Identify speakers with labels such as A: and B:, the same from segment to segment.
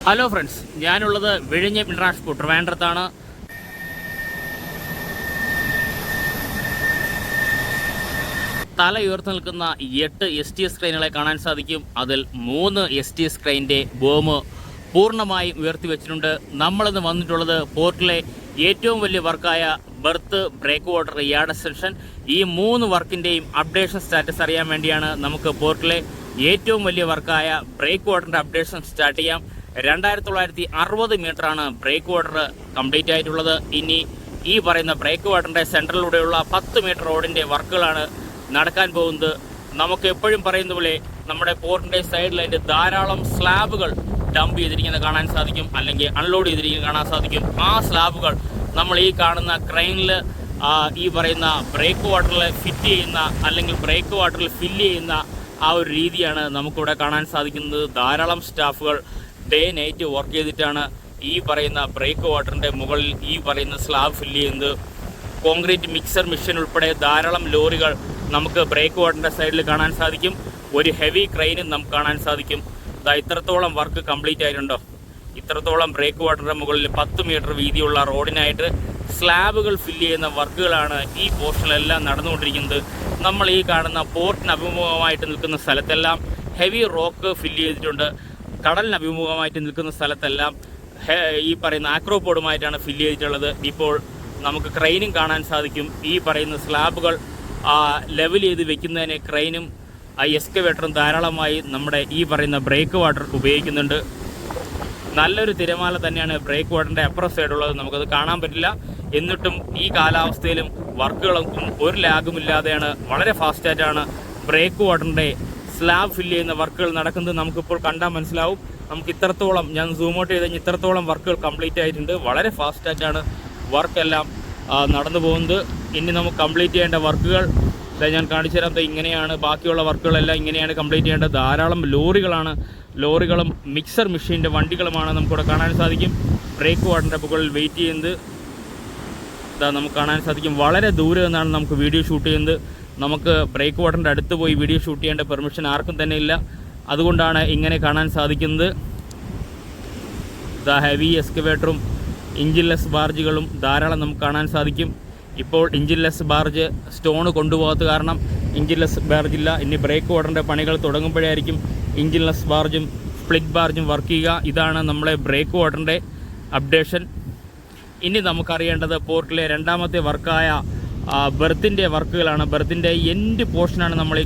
A: Hello friends, ഞാനുള്ളത് വിഴിഞ്ഞം international ട്രിവാൻഡ്രത്താണ്. തല ഉയർത്തി നിൽക്കുന്ന 8 STS ക്രെയിനുകളെ കാണാൻ സാധിക്കും. അതിൽ 3 STS ക്രെയിനിൻ്റെ ബോം പൂർണ്ണമായും ഉയർത്തി വെച്ചിട്ടുണ്ട്. നമ്മളിന്ന് വന്നിട്ടുള്ളത് പോർട്ടിലെ ഏറ്റവും വലിയ വർക്കായ berth breakwater yard extension. ഈ 3 വർക്കിൻ്റെയും അപ്ഡേഷൻ സ്റ്റാറ്റസ് അറിയാൻ വേണ്ടിയാണ്. നമുക്ക് പോർട്ടിലെ ഏറ്റവും വലിയ വർക്കായ ബ്രേക്ക് വാട്ടറിൻ്റെ അപ്ഡേഷൻ സ്റ്റാർട്ട് ചെയ്യാം. 2960 മീറ്ററാണ് ബ്രേക്ക് വാട്ടർ കംപ്ലീറ്റ് ആയിട്ടുള്ളത്. ഇനി ഈ പറയുന്ന ബ്രേക്ക് വാട്ടറിൻ്റെ സെൻട്രലിലൂടെയുള്ള 10 മീറ്റർ റോഡിൻ്റെ വർക്കുകളാണ് നടക്കാൻ പോകുന്നത്. നമുക്ക് എപ്പോഴും പറയുന്ന പോലെ നമ്മുടെ പോർട്ടിൻ്റെ സൈഡിലായിട്ട് ധാരാളം സ്ലാബുകൾ ഡംപ് ചെയ്തിരിക്കുന്നത് കാണാൻ സാധിക്കും, അല്ലെങ്കിൽ അൺലോഡ് ചെയ്തിരിക്കുന്നത് കാണാൻ സാധിക്കും. ആ സ്ലാബുകൾ നമ്മൾ ഈ കാണുന്ന ക്രെയിനിൽ ഈ പറയുന്ന ബ്രേക്ക് വാട്ടറിൽ ഫിറ്റ് ചെയ്യുന്ന അല്ലെങ്കിൽ ബ്രേക്ക് വാട്ടറിൽ ഫില്ല് ചെയ്യുന്ന ആ ഒരു രീതിയാണ് നമുക്കിവിടെ കാണാൻ സാധിക്കുന്നത്. ധാരാളം സ്റ്റാഫുകൾ ഡേ നൈറ്റ് വർക്ക് ചെയ്തിട്ടാണ് ഈ പറയുന്ന ബ്രേക്ക് വാട്ടറിൻ്റെ മുകളിൽ ഈ പറയുന്ന സ്ലാബ് ഫില്ല് ചെയ്യുന്നത്. കോൺക്രീറ്റ് മിക്സർ മെഷീൻ ഉൾപ്പെടെ ധാരാളം ലോറികൾ നമുക്ക് ബ്രേക്ക് വാട്ടറിൻ്റെ സൈഡിൽ കാണാൻ സാധിക്കും. ഒരു ഹെവി ക്രെയിനും നമുക്ക് കാണാൻ സാധിക്കും. ഇത്രത്തോളം വർക്ക് കംപ്ലീറ്റ് ആയിട്ടുണ്ടോ. ഇത്രത്തോളം ബ്രേക്ക് വാട്ടറിൻ്റെ മുകളിൽ 10 മീറ്റർ വീതിയുള്ള റോഡിനായിട്ട് സ്ലാബുകൾ ഫില്ല് ചെയ്യുന്ന വർക്കുകളാണ് ഈ പോർഷനിലെല്ലാം നടന്നുകൊണ്ടിരിക്കുന്നത്. നമ്മൾ ഈ കാണുന്ന പോർട്ടിന് അഭിമുഖമായിട്ട് നിൽക്കുന്ന സ്ഥലത്തെല്ലാം ഹെവി റോക്ക് ഫില്ല് ചെയ്തിട്ടുണ്ട്. കടലിന് അഭിമുഖമായിട്ട് നിൽക്കുന്ന സ്ഥലത്തെല്ലാം ഈ പറയുന്ന ആക്രോപോഡുമായിട്ടാണ് ഫില്ല് ചെയ്തിട്ടുള്ളത്. ഇപ്പോൾ നമുക്ക് ക്രെയിനും കാണാൻ സാധിക്കും. ഈ പറയുന്ന സ്ലാബുകൾ ലെവൽ ചെയ്ത് വെക്കുന്നതിന് ക്രെയിനും എക്സ്കവേറ്ററും ധാരാളമായി നമ്മുടെ ഈ പറയുന്ന ബ്രേക്ക് വാട്ടർ ഉപയോഗിക്കുന്നുണ്ട്. നല്ലൊരു തിരമാല തന്നെയാണ് ബ്രേക്ക് വാട്ടറിൻ്റെ അപ്പുറം സൈഡുള്ളത്. നമുക്കത് കാണാൻ പറ്റില്ല. എന്നിട്ടും ഈ കാലാവസ്ഥയിലും വർക്കുകളൊന്നും ഒരു ലാഗുമില്ലാതെയാണ്, വളരെ ഫാസ്റ്റായിട്ടാണ് ബ്രേക്ക് വാട്ടറിൻ്റെ സ്ലാബ് ഫില്ല് ചെയ്യുന്ന വർക്കുകൾ നടക്കുന്നത്. നമുക്കിപ്പോൾ കണ്ടാൽ മനസ്സിലാവും. നമുക്ക് ഇത്രത്തോളം, ഞാൻ സൂം ഔട്ട് ചെയ്ത് കഴിഞ്ഞാൽ ഇത്രത്തോളം വർക്കുകൾ കംപ്ലീറ്റ് ആയിട്ടുണ്ട്. വളരെ ഫാസ്റ്റായിട്ടാണ് വർക്കെല്ലാം നടന്നു പോകുന്നത്. ഇനി നമുക്ക് കംപ്ലീറ്റ് ചെയ്യേണ്ട വർക്കുകൾ ഞാൻ കാണിച്ചു തരാം. ഇങ്ങനെയാണ് ബാക്കിയുള്ള വർക്കുകളെല്ലാം ഇങ്ങനെയാണ് കംപ്ലീറ്റ് ചെയ്യേണ്ടത്. ധാരാളം ലോറികളും മിക്സർ മെഷീൻ്റെ വണ്ടികളുമാണ് നമുക്കിവിടെ കാണാൻ സാധിക്കും. ബ്രേക്ക് വാട്ടറിൻ്റെ മുകളിൽ വെയിറ്റ് ചെയ്യുന്നത് നമുക്ക് കാണാൻ സാധിക്കും. വളരെ ദൂരെ നിന്നാണ് നമുക്ക് വീഡിയോ ഷൂട്ട് ചെയ്യുന്നത്. നമുക്ക് ബ്രേക്ക് വാട്ടറിൻ്റെ അടുത്ത് പോയി വീഡിയോ ഷൂട്ട് ചെയ്യേണ്ട പെർമിഷൻ ആർക്കും തന്നെ ഇല്ല. അതുകൊണ്ടാണ് ഇങ്ങനെ കാണാൻ സാധിക്കുന്നത്. ഹെവി എക്സ്കവേറ്ററും എഞ്ചിൻലെസ് ബാർജുകളും ധാരാളം നമുക്ക് കാണാൻ സാധിക്കും. ഇപ്പോൾ എഞ്ചിൻലെസ് ബാർജ് സ്റ്റോൺ കൊണ്ടുപോകാത്ത കാരണം എഞ്ചിൻലെസ് ബാർജില്ല. ഇനി ബ്രേക്ക് വാട്ടറിൻ്റെ പണികൾ തുടങ്ങുമ്പോഴായിരിക്കും എഞ്ചിൻലെസ് ബാർജും സ്പ്ലിറ്റ് ബാർജും വർക്ക് ചെയ്യുക. ഇതാണ് നമ്മളെ ബ്രേക്ക് വാട്ടറിൻ്റെ അപ്ഡേഷൻ. ഇനി നമുക്കറിയേണ്ടത് പോർട്ടിലെ രണ്ടാമത്തെ വർക്കായ ബെർത്തിൻ്റെ വർക്കുകളാണ്. ബെർത്തിൻ്റെ എൻഡ് പോർഷനാണ് നമ്മളീ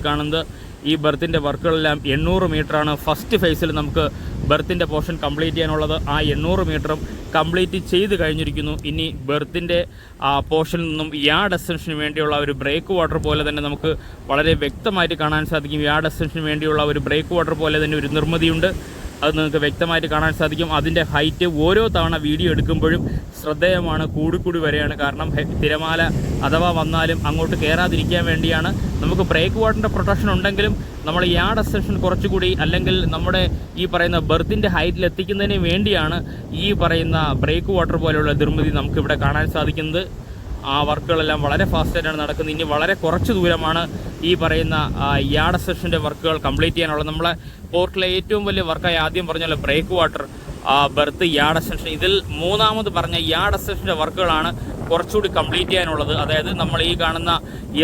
A: കാണുന്നത്. ഈ ബെർത്തിൻ്റെ വർക്കുകളെല്ലാം 800 മീറ്ററാണ്. ഫസ്റ്റ് ഫേസിൽ നമുക്ക് ബെർത്തിൻ്റെ പോർഷൻ കംപ്ലീറ്റ് ചെയ്യാനുള്ളത്. ആ 800 മീറ്ററും കംപ്ലീറ്റ് ചെയ്ത് കഴിഞ്ഞിരിക്കുന്നു. ഇനി ബെർത്തിൻ്റെ പോർഷനിൽ നിന്നും യാർഡ് എക്സ്റ്റൻഷന് വേണ്ടിയുള്ള ഒരു ബ്രേക്ക് വാട്ടർ പോലെ തന്നെ നമുക്ക് വളരെ വ്യക്തമായിട്ട് കാണാൻ സാധിക്കും. യാർഡ് എക്സ്റ്റൻഷന് വേണ്ടിയുള്ള ഒരു ബ്രേക്ക് വാട്ടർ പോലെ തന്നെ ഒരു നിർമ്മിതിയുണ്ട്. അത് നിങ്ങൾക്ക് വ്യക്തമായിട്ട് കാണാൻ സാധിക്കും. അതിൻ്റെ ഹൈറ്റ് ഓരോ തവണ വീഡിയോ എടുക്കുമ്പോഴും ശ്രദ്ധേയമാണ്, കൂടിക്കൂടി വരെയാണ്. കാരണം തിരമാല അഥവാ വന്നാലും അങ്ങോട്ട് കയറാതിരിക്കാൻ വേണ്ടിയാണ്. നമുക്ക് ബ്രേക്ക് വാട്ടറിൻ്റെ പ്രൊട്ടക്ഷൻ ഉണ്ടെങ്കിലും നമ്മൾ യാർഡ് എക്സ്റ്റൻഷൻ കുറച്ചുകൂടി, അല്ലെങ്കിൽ നമ്മുടെ ഈ പറയുന്ന ബെർത്തിൻ്റെ ഹൈറ്റിൽ എത്തിക്കുന്നതിന് വേണ്ടിയാണ് ഈ പറയുന്ന ബ്രേക്ക് വാട്ടർ പോലെയുള്ള നിർമ്മിതി നമുക്കിവിടെ കാണാൻ സാധിക്കുന്നത്. ആ വർക്കുകളെല്ലാം വളരെ ഫാസ്റ്റായിട്ടാണ് നടക്കുന്നത്. ഇനി വളരെ കുറച്ച് ദൂരമാണ് ഈ പറയുന്ന യാർഡ് എക്സ്റ്റൻഷൻ്റെ വർക്കുകൾ കംപ്ലീറ്റ് ചെയ്യാനുള്ളത്. നമ്മളെ പോർട്ടിലെ ഏറ്റവും വലിയ വർക്കായി ആദ്യം പറഞ്ഞല്ലോ break water berth yard extension. ഇതിൽ മൂന്നാമത് പറഞ്ഞ യാർഡ് എക്സ്റ്റൻഷൻ്റെ വർക്കുകളാണ് കുറച്ചുകൂടി കംപ്ലീറ്റ് ചെയ്യാനുള്ളത്. അതായത് നമ്മൾ ഈ കാണുന്ന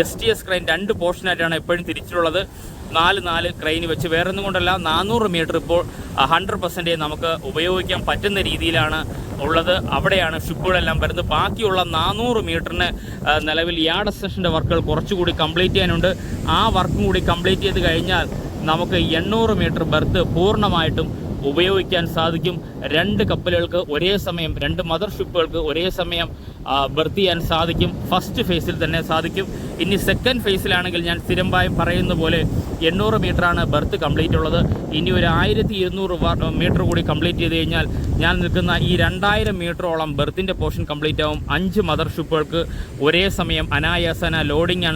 A: STS ക്രെയിൻ 2 പോർഷനായിട്ടാണ് എപ്പോഴും തിരിച്ചിട്ടുള്ളത്. 4 ക്രെയിൻ വെച്ച്, വേറെ ഒന്നും കൊണ്ടല്ല. 400 മീറ്റർ ഇപ്പോൾ 100% നമുക്ക് ഉപയോഗിക്കാൻ പറ്റുന്ന രീതിയിലാണ് ഉള്ളത്. അവിടെയാണ് ഷിപ്പുകളെല്ലാം വരുന്നത്. ബാക്കിയുള്ള 400 മീറ്ററിന് നിലവിൽ യാർഡ് എക്സ്റ്റൻഷൻ്റെ വർക്കുകൾ കുറച്ചുകൂടി കംപ്ലീറ്റ് ചെയ്യാനുണ്ട്. ആ വർക്കും കൂടി കംപ്ലീറ്റ് ചെയ്ത് കഴിഞ്ഞാൽ നമുക്ക് 800 മീറ്റർ ബെർത്ത് പൂർണ്ണമായിട്ടും ഉപയോഗിക്കാൻ സാധിക്കും. 2 കപ്പലുകൾക്ക് ഒരേ സമയം, 2 മദർ ഷിപ്പുകൾക്ക് ഒരേ സമയം ബെർത്ത് ചെയ്യാൻ സാധിക്കും. ഫസ്റ്റ് ഫേസിൽ തന്നെ സാധിക്കും. ഇനി സെക്കൻഡ് ഫേസിലാണെങ്കിൽ ഞാൻ സ്ഥിരമായി പറയുന്ന പോലെ 800 മീറ്ററാണ് ബെർത്ത് കംപ്ലീറ്റ് ഉള്ളത്. ഇനി ഒരു 1200 മീറ്റർ കൂടി കംപ്ലീറ്റ് ചെയ്ത് കഴിഞ്ഞാൽ ഞാൻ നിൽക്കുന്ന ഈ 2000 മീറ്ററോളം ബെർത്തിൻ്റെ പോർഷൻ കംപ്ലീറ്റ് ആവും. 5 മദർ ഷിപ്പുകൾക്ക് ഒരേ സമയം അനായാസന ലോഡിങ്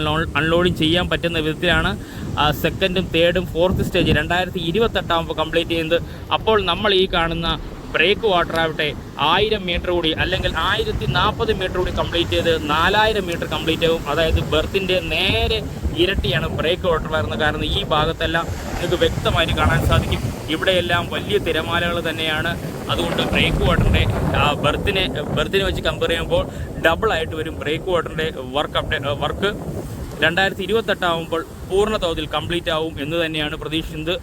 A: അൺലോഡിങ് ചെയ്യാൻ പറ്റുന്ന വിധത്തിലാണ് സെക്കൻഡും തേർഡും ഫോർത്ത് സ്റ്റേജ് 2028 ആകുമ്പോൾ കംപ്ലീറ്റ് ചെയ്യുന്നത്. അപ്പോൾ നമ്മൾ ഈ കാണുന്ന ബ്രേക്ക് വാട്ടർ ആവട്ടെ 1000 മീറ്റർ കൂടി, അല്ലെങ്കിൽ 1040 മീറ്റർ കൂടി കംപ്ലീറ്റ് ചെയ്ത് 4000 മീറ്റർ കംപ്ലീറ്റ് ആവും. അതായത് ബെർത്തിൻ്റെ നേരെ ഇരട്ടിയാണ് ബ്രേക്ക് വാട്ടർ വരുന്നത്. കാരണം ഈ ഭാഗത്തെല്ലാം നിങ്ങൾക്ക് വ്യക്തമായിട്ട് കാണാൻ സാധിക്കും, ഇവിടെയെല്ലാം വലിയ തിരമാലകൾ തന്നെയാണ്. അതുകൊണ്ട് ബ്രേക്ക് വാട്ടറിൻ്റെ ബെർത്തിനെ വെച്ച് കമ്പയർ ചെയ്യുമ്പോൾ ഡബിളായിട്ട് വരും ബ്രേക്ക് വാട്ടറിൻ്റെ വർക്ക് 2028 ആകുമ്പോൾ പൂർണ്ണ തോതിൽ കംപ്ലീറ്റ് ആവും എന്ന് തന്നെയാണ് പ്രതീക്ഷിക്കുന്നത്.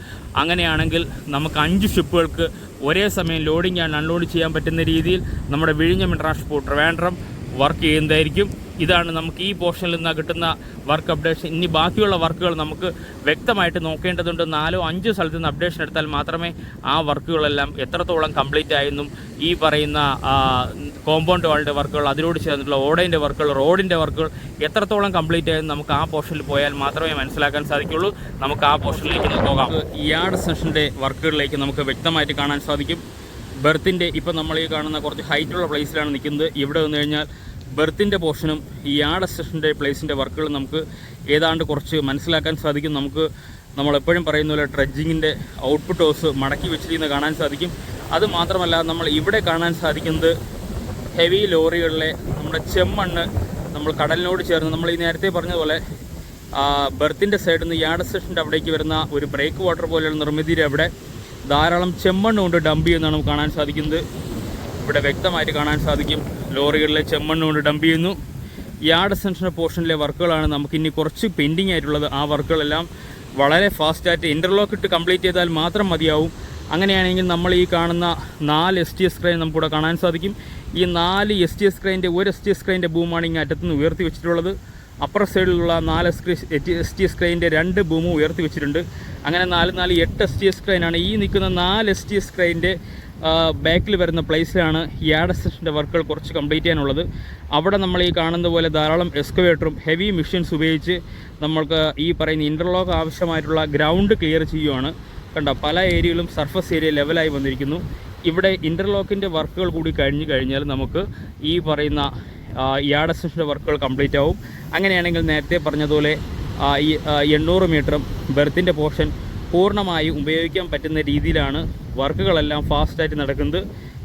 A: അങ്ങനെയാണെങ്കിൽ നമുക്ക് 5 ഷിപ്പുകൾക്ക് ഒരേ സമയം ലോഡിങ് ആൻഡ് അൺലോഡ് ചെയ്യാൻ പറ്റുന്ന രീതിയിൽ നമ്മുടെ വിഴിഞ്ഞം ഇൻ്റർനാഷണൽ പോർട്ട് ട്രിവാൻഡ്രം വർക്ക് ചെയ്യുന്നതായിരിക്കും. ഇതാണ് നമുക്ക് ഈ പോർഷനിൽ നിന്ന് കിട്ടുന്ന വർക്ക് അപ്ഡേഷൻ. ഇനി ബാക്കിയുള്ള വർക്കുകൾ നമുക്ക് വ്യക്തമായിട്ട് നോക്കേണ്ടതുണ്ട്. 4-5 സ്ഥലത്ത് നിന്ന് അപ്ഡേഷൻ എടുത്താൽ മാത്രമേ ആ വർക്കുകളെല്ലാം എത്രത്തോളം കംപ്ലീറ്റ് ആയെന്നും ഈ പറയുന്ന കോമ്പൗണ്ട് വാളിൻ്റെ വർക്കുകൾ, അതിനോട് ചേർന്നിട്ടുള്ള ഓടേൻ്റെ വർക്കുകൾ, റോഡിൻ്റെ വർക്കുകൾ എത്രത്തോളം കംപ്ലീറ്റ് ആയെന്ന് നമുക്ക് ആ പോർഷനിൽ പോയാൽ മാത്രമേ മനസ്സിലാക്കാൻ സാധിക്കുള്ളൂ. നമുക്ക് ആ പോർഷനിലേക്ക് പോകാം. യാർഡ് സെക്ഷൻ്റെ വർക്കുകളിലേക്ക് നമുക്ക് വ്യക്തമായിട്ട് കാണാൻ സാധിക്കും. ബെർത്തിൻ്റെ ഇപ്പം നമ്മൾ ഈ കാണുന്ന കുറച്ച് ഹൈറ്റുള്ള പ്ലേസിലാണ് നിൽക്കുന്നത്. ഇവിടെ വന്നു കഴിഞ്ഞാൽ ബെർത്തിൻ്റെ പോർഷനും ഈ യാർഡ് സെക്ഷൻ്റെ പ്ലേസിൻ്റെ വർക്കുകൾ നമുക്ക് ഏതാണ്ട് കുറച്ച് മനസ്സിലാക്കാൻ സാധിക്കും. നമ്മളെപ്പോഴും പറയുന്ന പോലെ ട്രെഡ്ജിങ്ങിൻ്റെ ഔട്ട്പുട്ട് ഹോസ് മടക്കി വെച്ചിരിക്കുന്നത് കാണാൻ സാധിക്കും. അത് മാത്രമല്ല നമ്മൾ ഇവിടെ കാണാൻ സാധിക്കുന്നത് ഹെവി ലോറികളിലെ നമ്മുടെ ചെമ്മണ്ണ് നമ്മൾ കടലിനോട് ചേർന്ന് നമ്മൾ ഈ നേരത്തെ പറഞ്ഞതുപോലെ ബെർത്തിൻ്റെ സൈഡിൽ നിന്ന് യാർഡ് സെക്ഷൻ്റെ അവിടേക്ക് വരുന്ന ഒരു ബ്രേക്ക് വാട്ടർ പോലെയുള്ള നിർമ്മിതിയുടെ അവിടെ ധാരാളം ചെമ്മണ്ണ് കൊണ്ട് ഡംപ് ചെയ്യുന്നതാണ് നമുക്ക് കാണാൻ സാധിക്കുന്നത്. ഇവിടെ വ്യക്തമായിട്ട് കാണാൻ സാധിക്കും ലോറികളിലെ ചെമ്മണ്ണ് കൊണ്ട് ഡംപ് ചെയ്യുന്നു. യാർഡ് എക്സ്റ്റൻഷൻ പോർഷനിലെ വർക്കുകളാണ് നമുക്കിനി കുറച്ച് പെൻഡിങ് ആയിട്ടുള്ളത്. ആ വർക്കുകളെല്ലാം വളരെ ഫാസ്റ്റായിട്ട് ഇൻ്റർലോക്ക് ഇട്ട് കംപ്ലീറ്റ് ചെയ്താൽ മാത്രം മതിയാവും. അങ്ങനെയാണെങ്കിൽ നമ്മൾ ഈ കാണുന്ന 4 STS ക്രെയിൻ നമുക്കിവിടെ കാണാൻ സാധിക്കും. ഈ 4 STS ക്രെയിൻ്റെ ഒരു STS ക്രെയിൻ്റെ ബൂമാണ് ഇങ്ങനെ അറ്റത്തുനിന്ന് ഉയർത്തി വെച്ചിട്ടുള്ളത്. അപ്പർ സൈഡിലുള്ള 4 STS ക്രെയിൻ്റെ 2 ബൂമും ഉയർത്തി വെച്ചിട്ടുണ്ട്. അങ്ങനെ 8 STS ക്രെയിനാണ്. ഈ നിൽക്കുന്ന 4 STS ക്രെയിൻ്റെ ബാക്കിൽ വരുന്ന പ്ലേസിലാണ് യാർഡ് എക്സ്റ്റൻഷൻ്റെ വർക്കുകൾ കുറച്ച് കംപ്ലീറ്റ് ചെയ്യാനുള്ളത്. അവിടെ നമ്മൾ ഈ കാണുന്ന പോലെ ധാരാളം എക്സ്കവേറ്ററും ഹെവി മെഷീൻസ് ഉപയോഗിച്ച് നമ്മൾക്ക് ഈ പറയുന്ന ഇൻ്റർലോക്ക് ആവശ്യമായിട്ടുള്ള ഗ്രൗണ്ട് ക്ലിയർ ചെയ്യുവാണ്. കണ്ട പല ഏരിയയിലും സർഫസ് ഏരിയ ലെവലായി വന്നിരിക്കുന്നു. ഇവിടെ ഇൻ്റർലോക്കിൻ്റെ വർക്കുകൾ കൂടി കഴിഞ്ഞാൽ നമുക്ക് ഈ പറയുന്ന യാർഡ് എക്സ്റ്റൻഷൻ്റെ വർക്കുകൾ കംപ്ലീറ്റ് ആവും. അങ്ങനെയാണെങ്കിൽ നേരത്തെ പറഞ്ഞതുപോലെ ഈ 800 മീറ്ററും ബെർത്തിൻ്റെ പോർഷൻ പൂർണ്ണമായും ഉപയോഗിക്കാൻ പറ്റുന്ന രീതിയിലാണ് വർക്കുകളെല്ലാം ഫാസ്റ്റായിട്ട് നടക്കുന്നത്.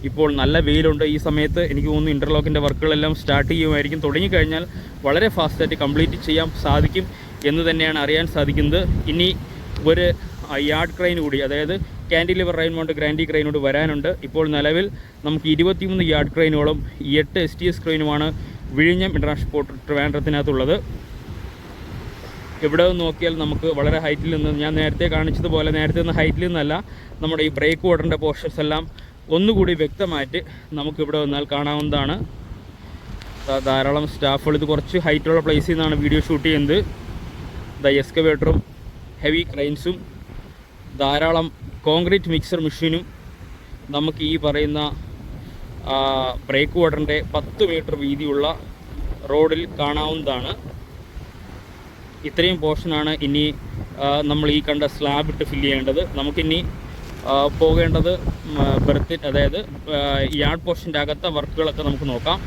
A: ഇപ്പോൾ നല്ല വെയിലുണ്ട്. ഈ സമയത്ത് എനിക്ക് തോന്നുന്നു ഇൻ്റർലോക്കിൻ്റെ വർക്കുകളെല്ലാം സ്റ്റാർട്ട് ചെയ്യുമായിരിക്കും. തുടങ്ങിക്കഴിഞ്ഞാൽ വളരെ ഫാസ്റ്റായിട്ട് കംപ്ലീറ്റ് ചെയ്യാൻ സാധിക്കും എന്ന് തന്നെയാണ് അറിയാൻ സാധിക്കുന്നത്. ഇനി ഒരു യാർഡ് ക്രെയിൻ കൂടി, അതായത് കാൻഡിലിവർ റൈൻ മൗണ്ട് ഗ്രാൻഡി ക്രെയിനോട് വരാനുണ്ട്. ഇപ്പോൾ നിലവിൽ നമുക്ക് 23 യാർഡ് ക്രെയിനുകളും 8 STS ക്രെയിനുമാണ് വിഴിഞ്ഞം ഇൻ്റർനാഷണൽ പോർട്ട് ട്രിവാൻഡ്രത്തിനകത്തുള്ളത്. ഇവിടെ നോക്കിയാൽ നമുക്ക് വളരെ ഹൈറ്റിൽ നിന്ന്, ഞാൻ നേരത്തെ കാണിച്ചതുപോലെ നേരത്തെ നിന്ന് ഹൈറ്റിൽ നിന്നല്ല, നമ്മുടെ ഈ ബ്രേക്ക് വാട്ടറിൻ്റെ പോർഷൻസ് എല്ലാം ഒന്നുകൂടി വ്യക്തമായിട്ട് നമുക്കിവിടെ വന്നാൽ കാണാവുന്നതാണ്. ധാരാളം സ്റ്റാഫുകൾ, ഇത് കുറച്ച് ഹൈറ്റുള്ള പ്ലേസിൽ നിന്നാണ് വീഡിയോ ഷൂട്ട് ചെയ്യുന്നത്. എക്സ്കവേറ്ററും ഹെവി ക്രെയിൻസും ധാരാളം കോൺക്രീറ്റ് മിക്സർ മെഷീനും നമുക്ക് ഈ പറയുന്ന ബ്രേക്ക് വാട്ടറിൻ്റെ 10 മീറ്റർ വീതിയുള്ള റോഡിൽ കാണാവുന്നതാണ്. ഇത്രയും പോർഷനാണ് ഇനി നമ്മൾ ഈ കണ്ട സ്ലാബ് ഇട്ട് ഫില്ല് ചെയ്യേണ്ടത്. നമുക്കിനി പോകേണ്ടത് അതായത് യാർഡ് പോർഷൻ്റെ അകത്ത വർക്കുകളൊക്കെ നമുക്ക് നോക്കാം.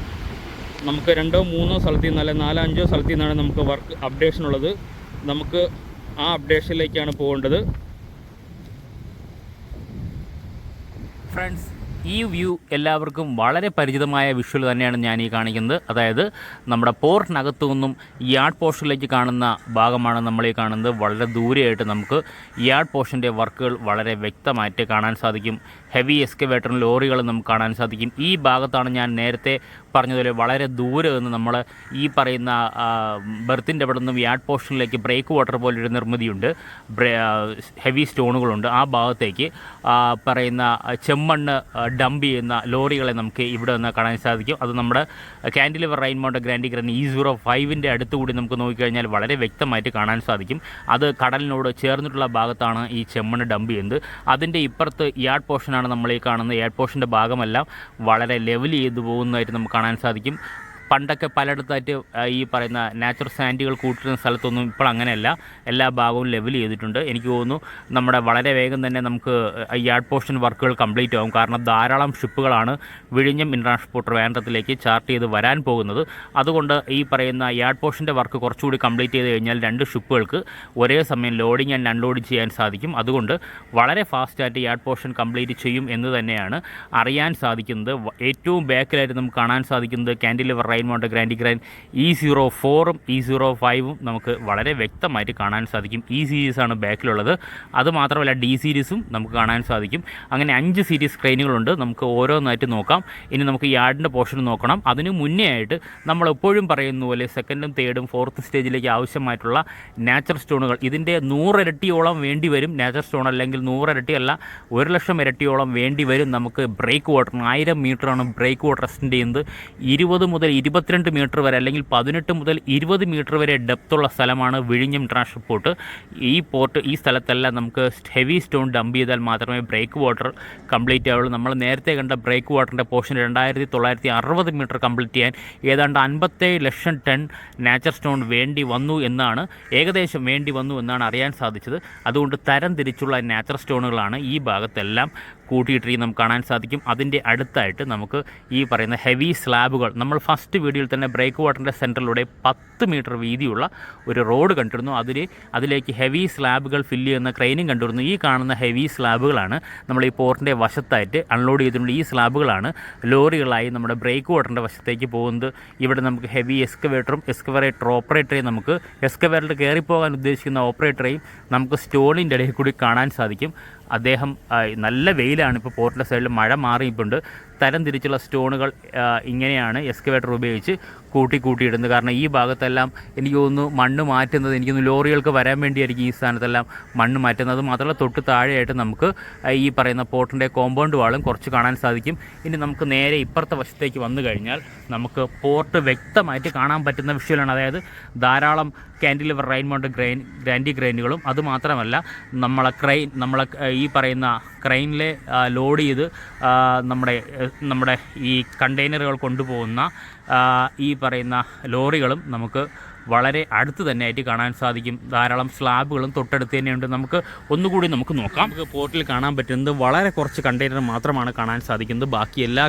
A: നമുക്ക് 2-3 സ്ഥലത്തു നിന്ന്, അല്ലെങ്കിൽ 4-5 സ്ഥലത്തു നിന്നാണ് നമുക്ക് വർക്ക് അപ്ഡേഷൻ ഉള്ളത്. നമുക്ക് ആ അപ്ഡേഷനിലേക്കാണ് പോകേണ്ടത്. ഫ്രണ്ട്സ്, ഈ വ്യൂ എല്ലാവർക്കും വളരെ പരിചിതമായ വിഷ്വൽ തന്നെയാണ് ഞാൻ ഈ കാണിക്കുന്നത്. അതായത് നമ്മുടെ പോർട്ടിനകത്തു നിന്നും യാർഡ് പോർഷനിലേക്ക് കാണുന്ന ഭാഗമാണ് നമ്മൾ ഈ കാണുന്നത്. വളരെ ദൂരെയായിട്ട് നമുക്ക് യാർഡ് പോർഷൻ്റെ വർക്കുകൾ വളരെ വ്യക്തമായിട്ട് കാണാൻ സാധിക്കും. ഹെവി എക്സ്കവേറ്ററും ലോറികളും നമുക്ക് കാണാൻ സാധിക്കും. ഈ ഭാഗത്താണ് ഞാൻ നേരത്തെ പറഞ്ഞതുപോലെ വളരെ ദൂരെ നിന്ന് നമ്മൾ ഈ പറയുന്ന ബെർത്തിൻ്റെ അവിടെ നിന്നും യാർഡ് പോർഷനിലേക്ക് ബ്രേക്ക് വാട്ടർ പോലൊരു നിർമ്മിതിയുണ്ട്, ഹെവി സ്റ്റോണുകളുണ്ട്. ആ ഭാഗത്തേക്ക് പറയുന്ന ചെമ്മണ്ണ് ഡംപ് ചെയ്യുന്ന ലോറികളെ നമുക്ക് ഇവിടെ നിന്ന് കാണാൻ സാധിക്കും. അത് നമ്മുടെ cantilever rail mount gantry crane E05ൻ്റെ അടുത്തുകൂടി നമുക്ക് നോക്കിക്കഴിഞ്ഞാൽ വളരെ വ്യക്തമായിട്ട് കാണാൻ സാധിക്കും. അത് കടലിനോട് ചേർന്നിട്ടുള്ള ഭാഗത്താണ് ഈ ചെമ്മണ്ണ് ഡംപ് ചെയ്യുന്നത്. അതിൻ്റെ ഇപ്പുറത്ത് യാർഡ് പോർഷനാണ് നമ്മൾ ഈ കാണുന്നത്. യാർഡ് പോർഷൻ്റെ ഭാഗമെല്ലാം വളരെ ലെവൽ ചെയ്തു പോകുന്നതായിട്ട് നമുക്ക് കാണാൻ സാധിക്കും. പണ്ടൊക്കെ പലയിടത്തായിട്ട് ഈ പറയുന്ന നാച്ചുറൽ സാൻഡുകൾ കൂട്ടുന്ന സ്ഥലത്തൊന്നും ഇപ്പോൾ അങ്ങനെയല്ല. എല്ലാ ഭാഗവും ലെവൽ ചെയ്തിട്ടുണ്ട്. എനിക്ക് തോന്നുന്നു നമ്മുടെ വളരെ വേഗം തന്നെ നമുക്ക് യാർഡ് പോർഷൻ വർക്കുകൾ കംപ്ലീറ്റ് ആകും. കാരണം ധാരാളം ഷിപ്പുകളാണ് വിഴിഞ്ഞം ഇൻ്റർനാഷണൽ പോർട്ട് ട്രിവാൻഡ്രത്തിലേക്ക് ചാർട്ട് ചെയ്ത് വരാൻ പോകുന്നത്. അതുകൊണ്ട് ഈ പറയുന്ന യാർഡ് പോർഷൻ്റെ വർക്ക് കുറച്ചുകൂടി കംപ്ലീറ്റ് ചെയ്ത് കഴിഞ്ഞാൽ 2 ഷിപ്പുകൾക്ക് ഒരേ സമയം ലോഡിങ് ആൻഡ് അൺലോഡിങ് ചെയ്യാൻ സാധിക്കും. അതുകൊണ്ട് വളരെ ഫാസ്റ്റായിട്ട് യാർഡ് പോർഷൻ കംപ്ലീറ്റ് ചെയ്യും എന്ന് തന്നെയാണ് അറിയാൻ സാധിക്കുന്നത്. ഏറ്റവും ബാക്കിലായിട്ട് നമുക്ക് കാണാൻ സാധിക്കുന്നത് cantilever rail mount gantry crane E04ഉം E05ഉം നമുക്ക് വളരെ വ്യക്തമായിട്ട് കാണാൻ സാധിക്കും. ഈ സീരീസാണ് ബാക്കിലുള്ളത്. അതുമാത്രമല്ല D സീരീസും നമുക്ക് കാണാൻ സാധിക്കും. അങ്ങനെ 5 സീരീസ് ക്രെയിനുകളുണ്ട്. നമുക്ക് ഓരോന്നായിട്ട് നോക്കാം. ഇനി നമുക്ക് യാർഡിൻ്റെ പോർഷൻ നോക്കണം. അതിന് മുന്നേ ആയിട്ട് നമ്മൾ എപ്പോഴും പറയുന്ന പോലെ സെക്കൻഡും തേർഡും ഫോർത്ത് സ്റ്റേജിലേക്ക് ആവശ്യമായിട്ടുള്ള നാച്ചുറൽ സ്റ്റോണുകൾ ഇതിൻ്റെ 100 ഇരട്ടിയോളം വേണ്ടി വരും. നാച്ചുറൽ സ്റ്റോൺ അല്ലെങ്കിൽ 100 ഇരട്ടിയല്ല, 1,00,000 ഇരട്ടിയോളം വേണ്ടി വരും നമുക്ക് ബ്രേക്ക് വാട്ടർ. 1000 മീറ്ററാണ് ബ്രേക്ക് വാട്ടർ എക്സ്റ്റെൻഡ് ചെയ്യുന്നത്. 20 മുതൽ 22 മീറ്റർ വരെ അല്ലെങ്കിൽ 18 മുതൽ 20 മീറ്റർ വരെ ഡെപ്തുള്ള സ്ഥലമാണ് വിഴിഞ്ഞം ഇൻ്റർനാഷണൽ പോർട്ട്. ഈ സ്ഥലത്തെല്ലാം നമുക്ക് ഹെവി സ്റ്റോൺ ഡംപ് ചെയ്താൽ മാത്രമേ ബ്രേക്ക് വാട്ടർ കംപ്ലീറ്റ് ആവുള്ളൂ. നമ്മൾ നേരത്തെ കണ്ട ബ്രേക്ക് വാട്ടറിൻ്റെ പോർഷൻ 2960 മീറ്റർ കംപ്ലീറ്റ് ചെയ്യാൻ ഏതാണ്ട് 57 ലക്ഷം ടൺ നാച്ചുറൽ സ്റ്റോൺ വേണ്ടി വന്നു എന്നാണ് അറിയാൻ സാധിച്ചത്. അതുകൊണ്ട് തരം തിരിച്ചുള്ള നാച്ചുറൽ സ്റ്റോണുകളാണ് ഈ ഭാഗത്തെല്ലാം കൂട്ടിയിട്ടിരിക്കും നമുക്ക് കാണാൻ സാധിക്കും. അതിൻ്റെ അടുത്തായിട്ട് നമുക്ക് ഈ പറയുന്ന ഹെവി സ്ലാബുകൾ, നമ്മൾ ഫസ്റ്റ് വീഡിയോയിൽ തന്നെ ബ്രേക്ക് വാട്ടറിൻ്റെ സെൻറ്ററിലൂടെ 10 മീറ്റർ വീതിയുള്ള ഒരു റോഡ് കണ്ടിരുന്നു. അതിലേക്ക് ഹെവി സ്ലാബുകൾ ഫില്ല് ചെയ്യുന്ന ക്രെയിനും കണ്ടിരുന്നു. ഈ കാണുന്ന ഹെവി സ്ലാബുകളാണ് നമ്മൾ ഈ പോർട്ടിൻ്റെ വശത്തായിട്ട് അൺലോഡ് ചെയ്തിട്ടുണ്ട്. ഈ സ്ലാബുകളാണ് ലോറികളായി നമ്മുടെ ബ്രേക്ക് വാട്ടറിൻ്റെ വശത്തേക്ക് പോകുന്നത്. ഇവിടെ നമുക്ക് ഹെവി എക്സ്കവേറ്റർ ഓപ്പറേറ്ററെയും നമുക്ക് എക്സ്കവേറ്ററിൽ കയറിപ്പോകാൻ ഉദ്ദേശിക്കുന്ന ഓപ്പറേറ്ററെയും നമുക്ക് സ്റ്റോണിൻ്റെ ഇടയിൽ കൂടി കാണാൻ സാധിക്കും. അദ്ദേഹം നല്ല വെയിലാണ് ഇപ്പോൾ പോർട്ടിൻ്റെ സൈഡിൽ, മഴ മാറിയിട്ടുണ്ട്. തരം തിരിച്ചുള്ള സ്റ്റോണുകൾ ഇങ്ങനെയാണ് എക്സ്കവേറ്റർ ഉപയോഗിച്ച് കൂട്ടിയിടുന്നത്. കാരണം ഈ ഭാഗത്തെല്ലാം എനിക്ക് തോന്നുന്നു മണ്ണ് മാറ്റുന്നത്, ലോറികൾക്ക് വരാൻ വേണ്ടിയായിരിക്കും ഈ സ്ഥാനത്തെല്ലാം മണ്ണ് മാറ്റുന്നത്. മാത്രമല്ല തൊട്ട് താഴെയായിട്ട് നമുക്ക് ഈ പറയുന്ന പോർട്ടിൻ്റെ കോമ്പൗണ്ട് വാളും കുറച്ച് കാണാൻ സാധിക്കും. ഇനി നമുക്ക് നേരെ ഇപ്പുറത്തെ വശത്തേക്ക് വന്നു കഴിഞ്ഞാൽ നമുക്ക് പോർട്ട് വ്യക്തമായിട്ട് കാണാൻ പറ്റുന്ന വിഷ്വലാണ്. അതായത് ധാരാളം കാൻഡിലിവർ റെയിൻ മൗണ്ട് ഗ്രാൻഡി ക്രെയിനുകളും അതുമാത്രമല്ല നമ്മളെ ഈ പറയുന്ന ക്രെയിനിലെ ലോഡ് ചെയ്ത് നമ്മുടെ ഈ കണ്ടെയ്നറുകൾ കൊണ്ടുപോകുന്ന ഈ പറയുന്ന ലോറികളും നമുക്ക് വളരെ അടുത്ത് തന്നെ ആയിട്ട് കാണാൻ സാധിക്കും. ധാരാളം സ്ലാബുകളും തൊട്ടടുത്ത് തന്നെയുണ്ട്. നമുക്ക് ഒന്നുകൂടി നമുക്ക് നോക്കാം. നമുക്ക് പോർട്ടിൽ കാണാൻ പറ്റുന്നത് വളരെ കുറച്ച് കണ്ടെയ്നർ മാത്രമാണ് കാണാൻ സാധിക്കുന്നത്. ബാക്കി എല്ലാ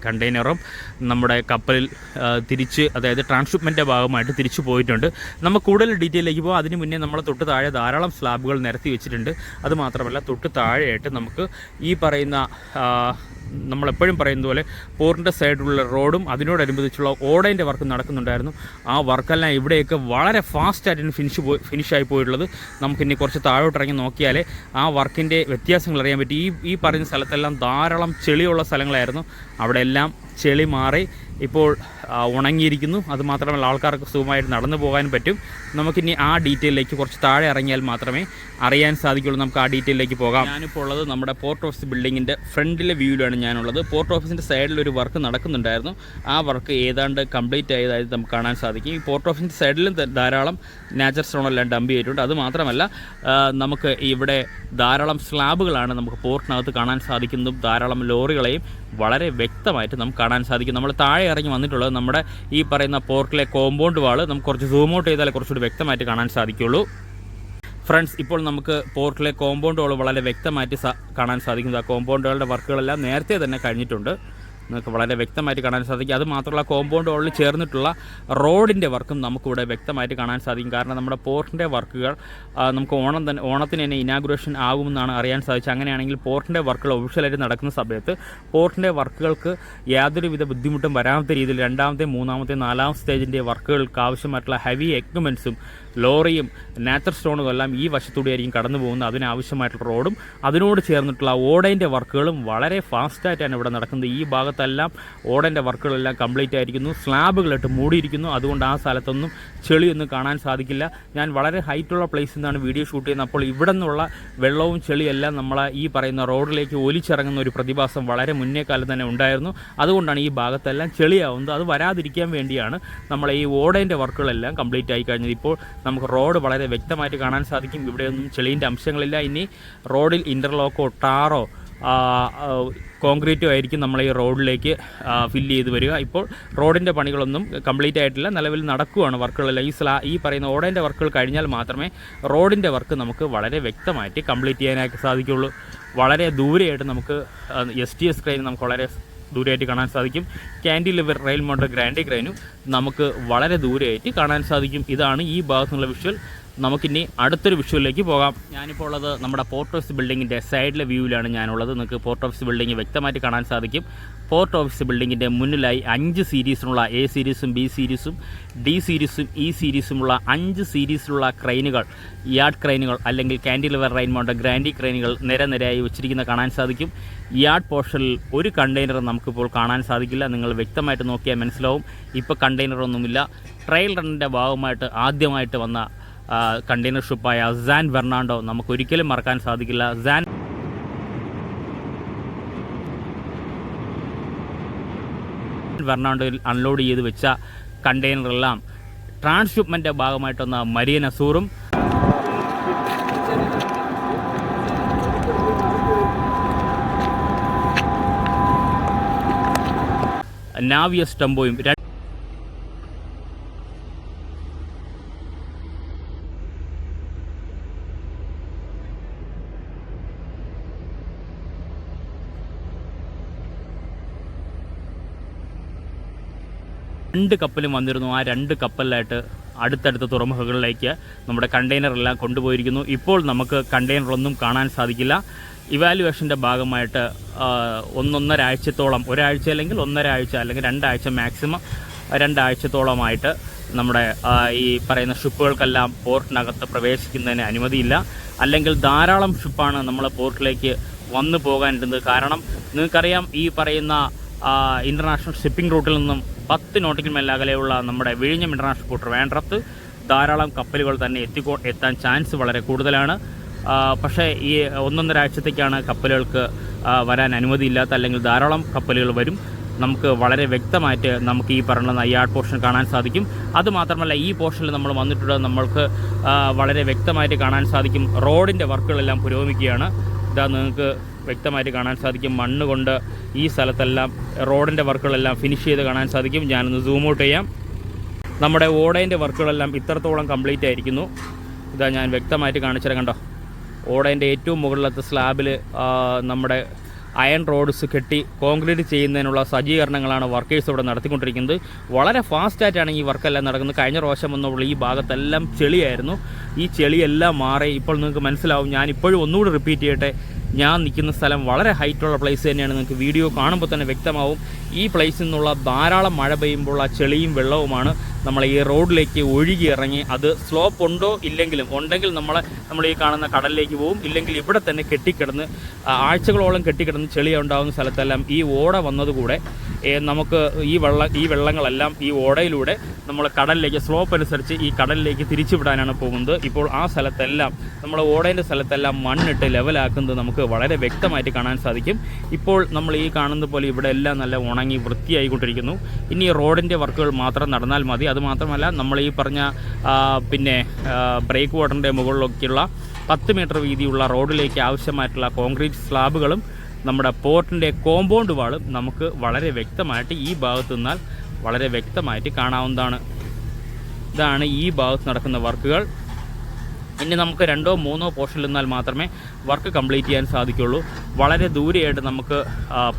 A: കണ്ടെയ്നറും നമ്മുടെ കപ്പലിൽ അതായത് ട്രാൻസ്ഷിപ്മെൻറ്റിൻ്റെ ഭാഗമായിട്ട് തിരിച്ചു പോയിട്ടുണ്ട്. നമുക്ക് കൂടുതൽ ഡീറ്റെയിലേക്ക് പോകാം. അതിന് മുന്നേ നമ്മൾ തൊട്ട് താഴെ ധാരാളം സ്ലാബുകൾ നിരത്തി വെച്ചിട്ടുണ്ട്. അതുമാത്രമല്ല തൊട്ട് താഴെയായിട്ട് നമുക്ക് ഈ പറയുന്ന നമ്മളെപ്പോഴും പറയുന്നത് പോലെ പോർട്ടിൻ്റെ സൈഡിലുള്ള റോഡും അതിനോടനുബന്ധിച്ചുള്ള ഓടേൻ്റെ വർക്ക് നടക്കുന്നുണ്ടായിരുന്നു. ആ വർക്കെല്ലാം ഇവിടെയൊക്കെ വളരെ ഫാസ്റ്റായിട്ടാണ് ഫിനിഷായി പോയിട്ടുള്ളത്. നമുക്കിനി കുറച്ച് താഴോട്ടിറങ്ങി നോക്കിയാലേ ആ വർക്കിൻ്റെ വ്യത്യാസങ്ങൾ അറിയാൻ പറ്റും. ഈ പറയുന്ന സ്ഥലത്തെല്ലാം ധാരാളം ചെളിയുള്ള സ്ഥലങ്ങളായിരുന്നു. അവിടെ എല്ലാം ചെളി മാറി ഇപ്പോൾ ഉണങ്ങിയിരിക്കുന്നു. അതുമാത്രമല്ല ആൾക്കാർക്ക് സുഖമായിട്ട് നടന്നു പോകാൻ പറ്റും. നമുക്കിനി ആ ഡീറ്റെയിലേക്ക് കുറച്ച് താഴെ ഇറങ്ങിയാൽ മാത്രമേ അറിയാൻ സാധിക്കുള്ളൂ. നമുക്ക് ആ ഡീറ്റെയിലേക്ക് പോകാം. ഞാനിപ്പോൾ ഉള്ളത് നമ്മുടെ പോർട്ട് ഓഫീസ് ബിൽഡിങ്ങിൻ്റെ ഫ്രണ്ടിലെ വ്യൂവിലാണ് ഞാനുള്ളത്. പോർട്ട് ഓഫീസിൻ്റെ സൈഡിലൊരു വർക്ക് നടക്കുന്നുണ്ടായിരുന്നു. ആ വർക്ക് ഏതാണ്ട് കംപ്ലീറ്റ് ആയതായിട്ട് നമുക്ക് കാണാൻ സാധിക്കും. ഈ പോർട്ട് ഓഫീസിൻ്റെ സൈഡിലും ധാരാളം നാച്ചുറൽ സ്റ്റോണെല്ലാം ഡംപ് ചെയ്തിട്ടുണ്ട്. അതുമാത്രമല്ല നമുക്ക് ഇവിടെ ധാരാളം സ്ലാബുകളാണ് നമുക്ക് പോർട്ടിനകത്ത് കാണാൻ സാധിക്കുന്നതും ധാരാളം ലോറികളെയും വളരെ വ്യക്തമായിട്ട് നമുക്ക് കാണാൻ സാധിക്കും. നമ്മൾ താഴെ ഇറങ്ങി വന്നിട്ടുള്ളത് നമ്മുടെ ഈ പറയുന്ന പോർട്ടിലെ കോമ്പൗണ്ട് വാൾ നമുക്ക് കുറച്ച് സൂം ഔട്ട് ചെയ്താൽ കുറച്ചുകൂടി വ്യക്തമായിട്ട് കാണാൻ സാധിക്കുള്ളൂ. ഫ്രണ്ട്സ്, ഇപ്പോൾ നമുക്ക് പോർട്ടിലെ കോമ്പൗണ്ട് വാൾ വളരെ വ്യക്തമായിട്ട് കാണാൻ സാധിക്കുന്നത്. ആ കോമ്പൗണ്ട് വാളിൻ്റെ വർക്കുകളെല്ലാം നേരത്തെ തന്നെ കഴിഞ്ഞിട്ടുണ്ട്. നിങ്ങൾക്ക് വളരെ വ്യക്തമായിട്ട് കാണാൻ സാധിക്കും. അതുമാത്രമല്ല കോമ്പൗണ്ട് വാളിൽ ചേർന്നിട്ടുള്ള റോഡിൻ്റെ വർക്കും നമുക്കിവിടെ വ്യക്തമായിട്ട് കാണാൻ സാധിക്കും. കാരണം നമ്മുടെ പോർട്ടിൻ്റെ വർക്കുകൾ നമുക്ക് ഓണത്തിന് തന്നെ ഇനാഗുറേഷൻ ആകുമെന്നാണ് അറിയാൻ സാധിച്ചത്. അങ്ങനെയാണെങ്കിൽ പോർട്ടിൻ്റെ വർക്കുകൾ ഒഫീഷ്യലായിട്ട് നടക്കുന്ന സമയത്ത് പോർട്ടിൻ്റെ വർക്കുകൾക്ക് യാതൊരുവിധ ബുദ്ധിമുട്ടും വരാത്ത രീതിയിൽ രണ്ടാമത്തെ, മൂന്നാമത്തെ, 4ാം സ്റ്റേജിൻ്റെ വർക്കുകൾക്ക് ആവശ്യമായിട്ടുള്ള ഹെവി എക്യുപ്മെൻറ്റ്സും ലോറിയും നാച്ചുറൽ സ്റ്റോണും എല്ലാം ഈ വശത്തൂടെ ആയിരിക്കും കടന്നു പോകുന്നത്. അതിനാവശ്യമായിട്ടുള്ള റോഡും അതിനോട് ചേർന്നിട്ടുള്ള ഓടേൻ്റെ വർക്കുകളും വളരെ ഫാസ്റ്റായിട്ടാണ് ഇവിടെ നടക്കുന്നത്. ഈ ഭാഗത്തെല്ലാം ഓടേൻ്റെ വർക്കുകളെല്ലാം കംപ്ലീറ്റ് ആയിരിക്കുന്നു. സ്ലാബുകളിട്ട് മൂടിയിരിക്കുന്നു. അതുകൊണ്ട് ആ സ്ഥലത്തൊന്നും ചെളിയൊന്നും കാണാൻ സാധിക്കില്ല. ഞാൻ വളരെ ഹൈറ്റുള്ള പ്ലേസിൽ നിന്നാണ് വീഡിയോ ഷൂട്ട് ചെയ്യുന്നത്. അപ്പോൾ ഇവിടെ നിന്നുള്ള വെള്ളവും ചെളിയെല്ലാം നമ്മളെ ഈ പറയുന്ന റോഡിലേക്ക് ഒലിച്ചിറങ്ങുന്ന ഒരു പ്രതിഭാസം വളരെ മുന്നേ കാലം തന്നെ ഉണ്ടായിരുന്നു. അതുകൊണ്ടാണ് ഈ ഭാഗത്തെല്ലാം ചെളിയാവുന്നത്. അത് വരാതിരിക്കാൻ വേണ്ടിയാണ് നമ്മളെ ഈ ഓടേൻ്റെ വർക്കുകളെല്ലാം കംപ്ലീറ്റ് ആയി കഴിഞ്ഞത്. ഇപ്പോൾ നമുക്ക് റോഡ് വളരെ വ്യക്തമായിട്ട് കാണാൻ സാധിക്കും. ഇവിടെയൊന്നും ചെളീൻ്റെ അംശങ്ങളില്ല. ഇനി റോഡിൽ ഇൻ്റർലോക്കോ ടാറോ കോൺക്രീറ്റോ ആയിരിക്കും നമ്മൾ ഈ റോഡിലേക്ക് ഫില്ല് ചെയ്ത് വരിക. ഇപ്പോൾ റോഡിൻ്റെ പണികളൊന്നും കംപ്ലീറ്റ് ആയിട്ടില്ല, നിലവിൽ നടക്കുകയാണ് വർക്കുകളെല്ലാം. ഈ പറയുന്ന ഓടേൻ്റെ വർക്കുകൾ കഴിഞ്ഞാൽ മാത്രമേ റോഡിൻ്റെ വർക്ക് നമുക്ക് വളരെ വ്യക്തമായിട്ട് കംപ്ലീറ്റ് ചെയ്യാനായിട്ട് സാധിക്കുകയുള്ളൂ. വളരെ ദൂരെയായിട്ട് നമുക്ക് STS ക്രെയിൻ നമുക്ക് വളരെ ദൂരെയായിട്ട് കാണാൻ സാധിക്കും. കാൻഡിലിവർ റെയിൻ മൗണ്ട് ഗ്രാൻഡി ക്രെയിനും നമുക്ക് വളരെ ദൂരെയായിട്ട് കാണാൻ സാധിക്കും. ഇതാണ് ഈ ഭാഗത്തുനിന്നുള്ള വിഷ്വൽ. നമുക്കിനി അടുത്തൊരു വിഷ്വലിലേക്ക് പോകാം. ഞാനിപ്പോൾ ഉള്ളത് നമ്മുടെ പോർട്ട് ഓഫീസ് ബിൽഡിങ്ങിൻ്റെ സൈഡിലെ വ്യൂവിലാണ് ഞാനുള്ളത്. നിങ്ങൾക്ക് പോർട്ട് ഓഫീസ് ബിൽഡിംഗ് വ്യക്തമായിട്ട് കാണാൻ സാധിക്കും. പോർട്ട് ഓഫീസ് ബിൽഡിങ്ങിൻ്റെ മുന്നിലായി 5 സീരീസിലുള്ള എ സീരീസും ബി സീരീസും ഡി സീരീസും ഇ സീരീസുമുള്ള 5 സീരീസിലുള്ള ക്രെയിനുകൾ, യാർഡ് ക്രെയിനുകൾ അല്ലെങ്കിൽ കാൻഡിലിവർ റൈൻ മൗണ്ടഡ് ഗ്രാൻഡി ക്രെയിനുകൾ നിരനിരയായി വെച്ചിരിക്കുന്ന കാണാൻ സാധിക്കും. യാർഡ് പോർഷനിൽ ഒരു കണ്ടെയ്നർ നമുക്കിപ്പോൾ കാണാൻ സാധിക്കില്ല. നിങ്ങൾ വ്യക്തമായിട്ട് നോക്കിയാൽ മനസ്സിലാവും. ഇപ്പോൾ കണ്ടെയ്നറൊന്നുമില്ല. ട്രയൽ റണ്ണിൻ്റെ ഭാഗമായിട്ട് ആദ്യമായിട്ട് വന്ന കണ്ടെയ്നർ ഷിപ്പായ സാൻ ഫെർണാണ്ടോ നമുക്കൊരിക്കലും മറക്കാൻ സാധിക്കില്ല. സാൻ ഫെർണാണ്ടോയിൽ അൺലോഡ് ചെയ്ത് വെച്ച കണ്ടെയ്നറെല്ലാം ട്രാൻസ്ഷിപ്മെൻ്റെ ഭാഗമായിട്ട് വന്ന മരിയൻ അസൂറും നാവിയസ് ടെമ്പോയും രണ്ട് കപ്പലും വന്നിരുന്നു. ആ 2 കപ്പലിലായിട്ട് അടുത്തടുത്ത തുറമുഖങ്ങളിലേക്ക് നമ്മുടെ കണ്ടെയ്നറെല്ലാം കൊണ്ടുപോയിരിക്കുന്നു. ഇപ്പോൾ നമുക്ക് കണ്ടെയ്നറൊന്നും കാണാൻ സാധിക്കില്ല. ഇവാലുവേഷൻ്റെ ഭാഗമായിട്ട് 1.5 ആഴ്ചത്തോളം, ഒരാഴ്ച അല്ലെങ്കിൽ 1.5 ആഴ്ച അല്ലെങ്കിൽ 2 ആഴ്ച, മാക്സിമം 2 ആഴ്ചത്തോളമായിട്ട് നമ്മുടെ ഈ പറയുന്ന ഷിപ്പുകൾക്കെല്ലാം പോർട്ടിനകത്ത് പ്രവേശിക്കുന്നതിന് അനുമതിയില്ല. അല്ലെങ്കിൽ ധാരാളം ഷിപ്പാണ് നമ്മളെ പോർട്ടിലേക്ക് വന്നു പോകാനിരുന്നത്. കാരണം നിങ്ങൾക്കറിയാം, ഈ പറയുന്ന ഇൻ്റർനാഷണൽ ഷിപ്പിംഗ് റൂട്ടിൽ നിന്നും 10 നോട്ടിക്കൽ മൈൽ അകലെയുള്ള നമ്മുടെ വിഴിഞ്ഞം ഇൻ്റർനാഷണൽ പോർട്ട് വേണ്ടത്ത് ധാരാളം കപ്പലുകൾ തന്നെ എത്താൻ ചാൻസ് വളരെ കൂടുതലാണ്. പക്ഷേ ഈ 1.5 ആഴ്ചത്തേക്കാണ് കപ്പലുകൾക്ക് വരാൻ അനുമതിയില്ലാത്ത, അല്ലെങ്കിൽ ധാരാളം കപ്പലുകൾ വരും. നമുക്ക് വളരെ വ്യക്തമായിട്ട് നമുക്ക് ഈ പറയുന്ന യാർഡ് പോർഷൻ കാണാൻ സാധിക്കും. അതുമാത്രമല്ല, ഈ പോർഷനിൽ നമ്മൾ വന്നിട്ടുള്ളത് നമ്മൾക്ക് വളരെ വ്യക്തമായിട്ട് കാണാൻ സാധിക്കും. റോഡിൻ്റെ വർക്കുകളെല്ലാം പുരോഗമിക്കുകയാണ്. ഇതാ നിങ്ങൾക്ക് വ്യക്തമായിട്ട് കാണാൻ സാധിക്കും. മണ്ണ് കൊണ്ട് ഈ സ്ഥലത്തെല്ലാം റോഡിൻ്റെ വർക്കുകളെല്ലാം ഫിനിഷ് ചെയ്ത് കാണാൻ സാധിക്കും. ഞാനൊന്ന് സൂം ഔട്ട് ചെയ്യാം. നമ്മുടെ ഓടേൻ്റെ വർക്കുകളെല്ലാം ഇത്രത്തോളം കംപ്ലീറ്റ് ആയിരിക്കുന്നു. ഇതാ ഞാൻ വ്യക്തമായിട്ട് കാണിച്ചുതരാം. കണ്ടോ, ഓടേൻ്റെ ഏറ്റവും മുകളിലത്തെ സ്ലാബിൽ നമ്മുടെ അയൺ റോഡ്സ് കെട്ടി കോൺക്രീറ്റ് ചെയ്യുന്നതിനുള്ള സജ്ജീകരണങ്ങളാണ് വർക്കേഴ്സ് ഇവിടെ നടത്തിക്കൊണ്ടിരിക്കുന്നത്. വളരെ ഫാസ്റ്റായിട്ടാണ് ഈ വർക്കെല്ലാം നടക്കുന്നത്. കഴിഞ്ഞ പ്രാവശ്യം വന്നപ്പോൾ ഈ ഭാഗത്തെല്ലാം ചെളിയായിരുന്നു. ഈ ചെളിയെല്ലാം മാറി ഇപ്പോൾ നിങ്ങൾക്ക് മനസ്സിലാവും. ഞാൻ ഇപ്പോഴും ഒന്നുകൂടി റിപ്പീറ്റ് ചെയ്യട്ടെ, ഞാൻ നിൽക്കുന്ന സ്ഥലം വളരെ ഹൈറ്റുള്ള പ്ലേസ് തന്നെയാണ്. നിങ്ങൾക്ക് വീഡിയോ കാണുമ്പോൾ തന്നെ വ്യക്തമാവും. ഈ പ്ലേസിൽ നിന്നുള്ള ധാരാളം മഴ പെയ്യുമ്പോൾ ആ ചെളിയും വെള്ളവുമാണ് നമ്മൾ ഈ റോഡിലേക്ക് ഒഴുകി ഇറങ്ങി, അത് സ്ലോപ്പ് ഉണ്ടോ ഇല്ലെങ്കിലും, ഉണ്ടെങ്കിൽ നമ്മൾ ഈ കാണുന്ന കടലിലേക്ക് പോകും. ഇല്ലെങ്കിൽ ഇവിടെ തന്നെ കെട്ടിക്കിടന്ന് ആഴ്ചകളോളം കെട്ടിക്കിടന്ന് ചെളി ഉണ്ടാകുന്ന സ്ഥലത്തെല്ലാം ഈ ഓട വന്നതുകൂടെ നമുക്ക് ഈ വെള്ളങ്ങളെല്ലാം ഈ ഓടയിലൂടെ നമ്മൾ കടലിലേക്ക് സ്ലോപ്പ് അനുസരിച്ച് ഈ കടലിലേക്ക് തിരിച്ചുവിടാനാണ് പോകുന്നത്. ഇപ്പോൾ ആ സ്ഥലത്തെല്ലാം നമ്മൾ ഓടേൻ്റെ സ്ഥലത്തെല്ലാം മണ്ണിട്ട് ലെവലാക്കുന്നത് നമുക്ക് വളരെ വ്യക്തമായിട്ട് കാണാൻ സാധിക്കും. ഇപ്പോൾ നമ്മൾ ഈ കാണുന്ന പോലെ ഇവിടെ എല്ലാം നല്ല ഉണങ്ങി വൃത്തിയായിക്കൊണ്ടിരിക്കുന്നു. ഇനി റോഡിൻ്റെ വർക്കുകൾ മാത്രം നടന്നാൽ മതി. അതുമാത്രമല്ല, നമ്മൾ ഈ പറഞ്ഞ ബ്രേക്ക് വാട്ടറിൻ്റെ മുകളിലൊക്കെയുള്ള 10 മീറ്റർ വീതിയുള്ള റോഡിലേക്ക് ആവശ്യമായിട്ടുള്ള കോൺക്രീറ്റ് സ്ലാബുകളും നമ്മുടെ പോർട്ടിൻ്റെ കോമ്പൗണ്ട് വാളും നമുക്ക് വളരെ വ്യക്തമായിട്ട് ഈ ഭാഗത്ത് നിന്നാൽ വളരെ വ്യക്തമായിട്ട് കാണാവുന്നതാണ്. ഇതാണ് ഈ ഭാഗത്ത് നടക്കുന്ന വർക്കുകൾ. ഇനി നമുക്ക് 2 or 3 പോർഷനിൽ നിന്നാൽ മാത്രമേ വർക്ക് കംപ്ലീറ്റ് ചെയ്യാൻ സാധിക്കുള്ളൂ. വളരെ ദൂരെയായിട്ട് നമുക്ക്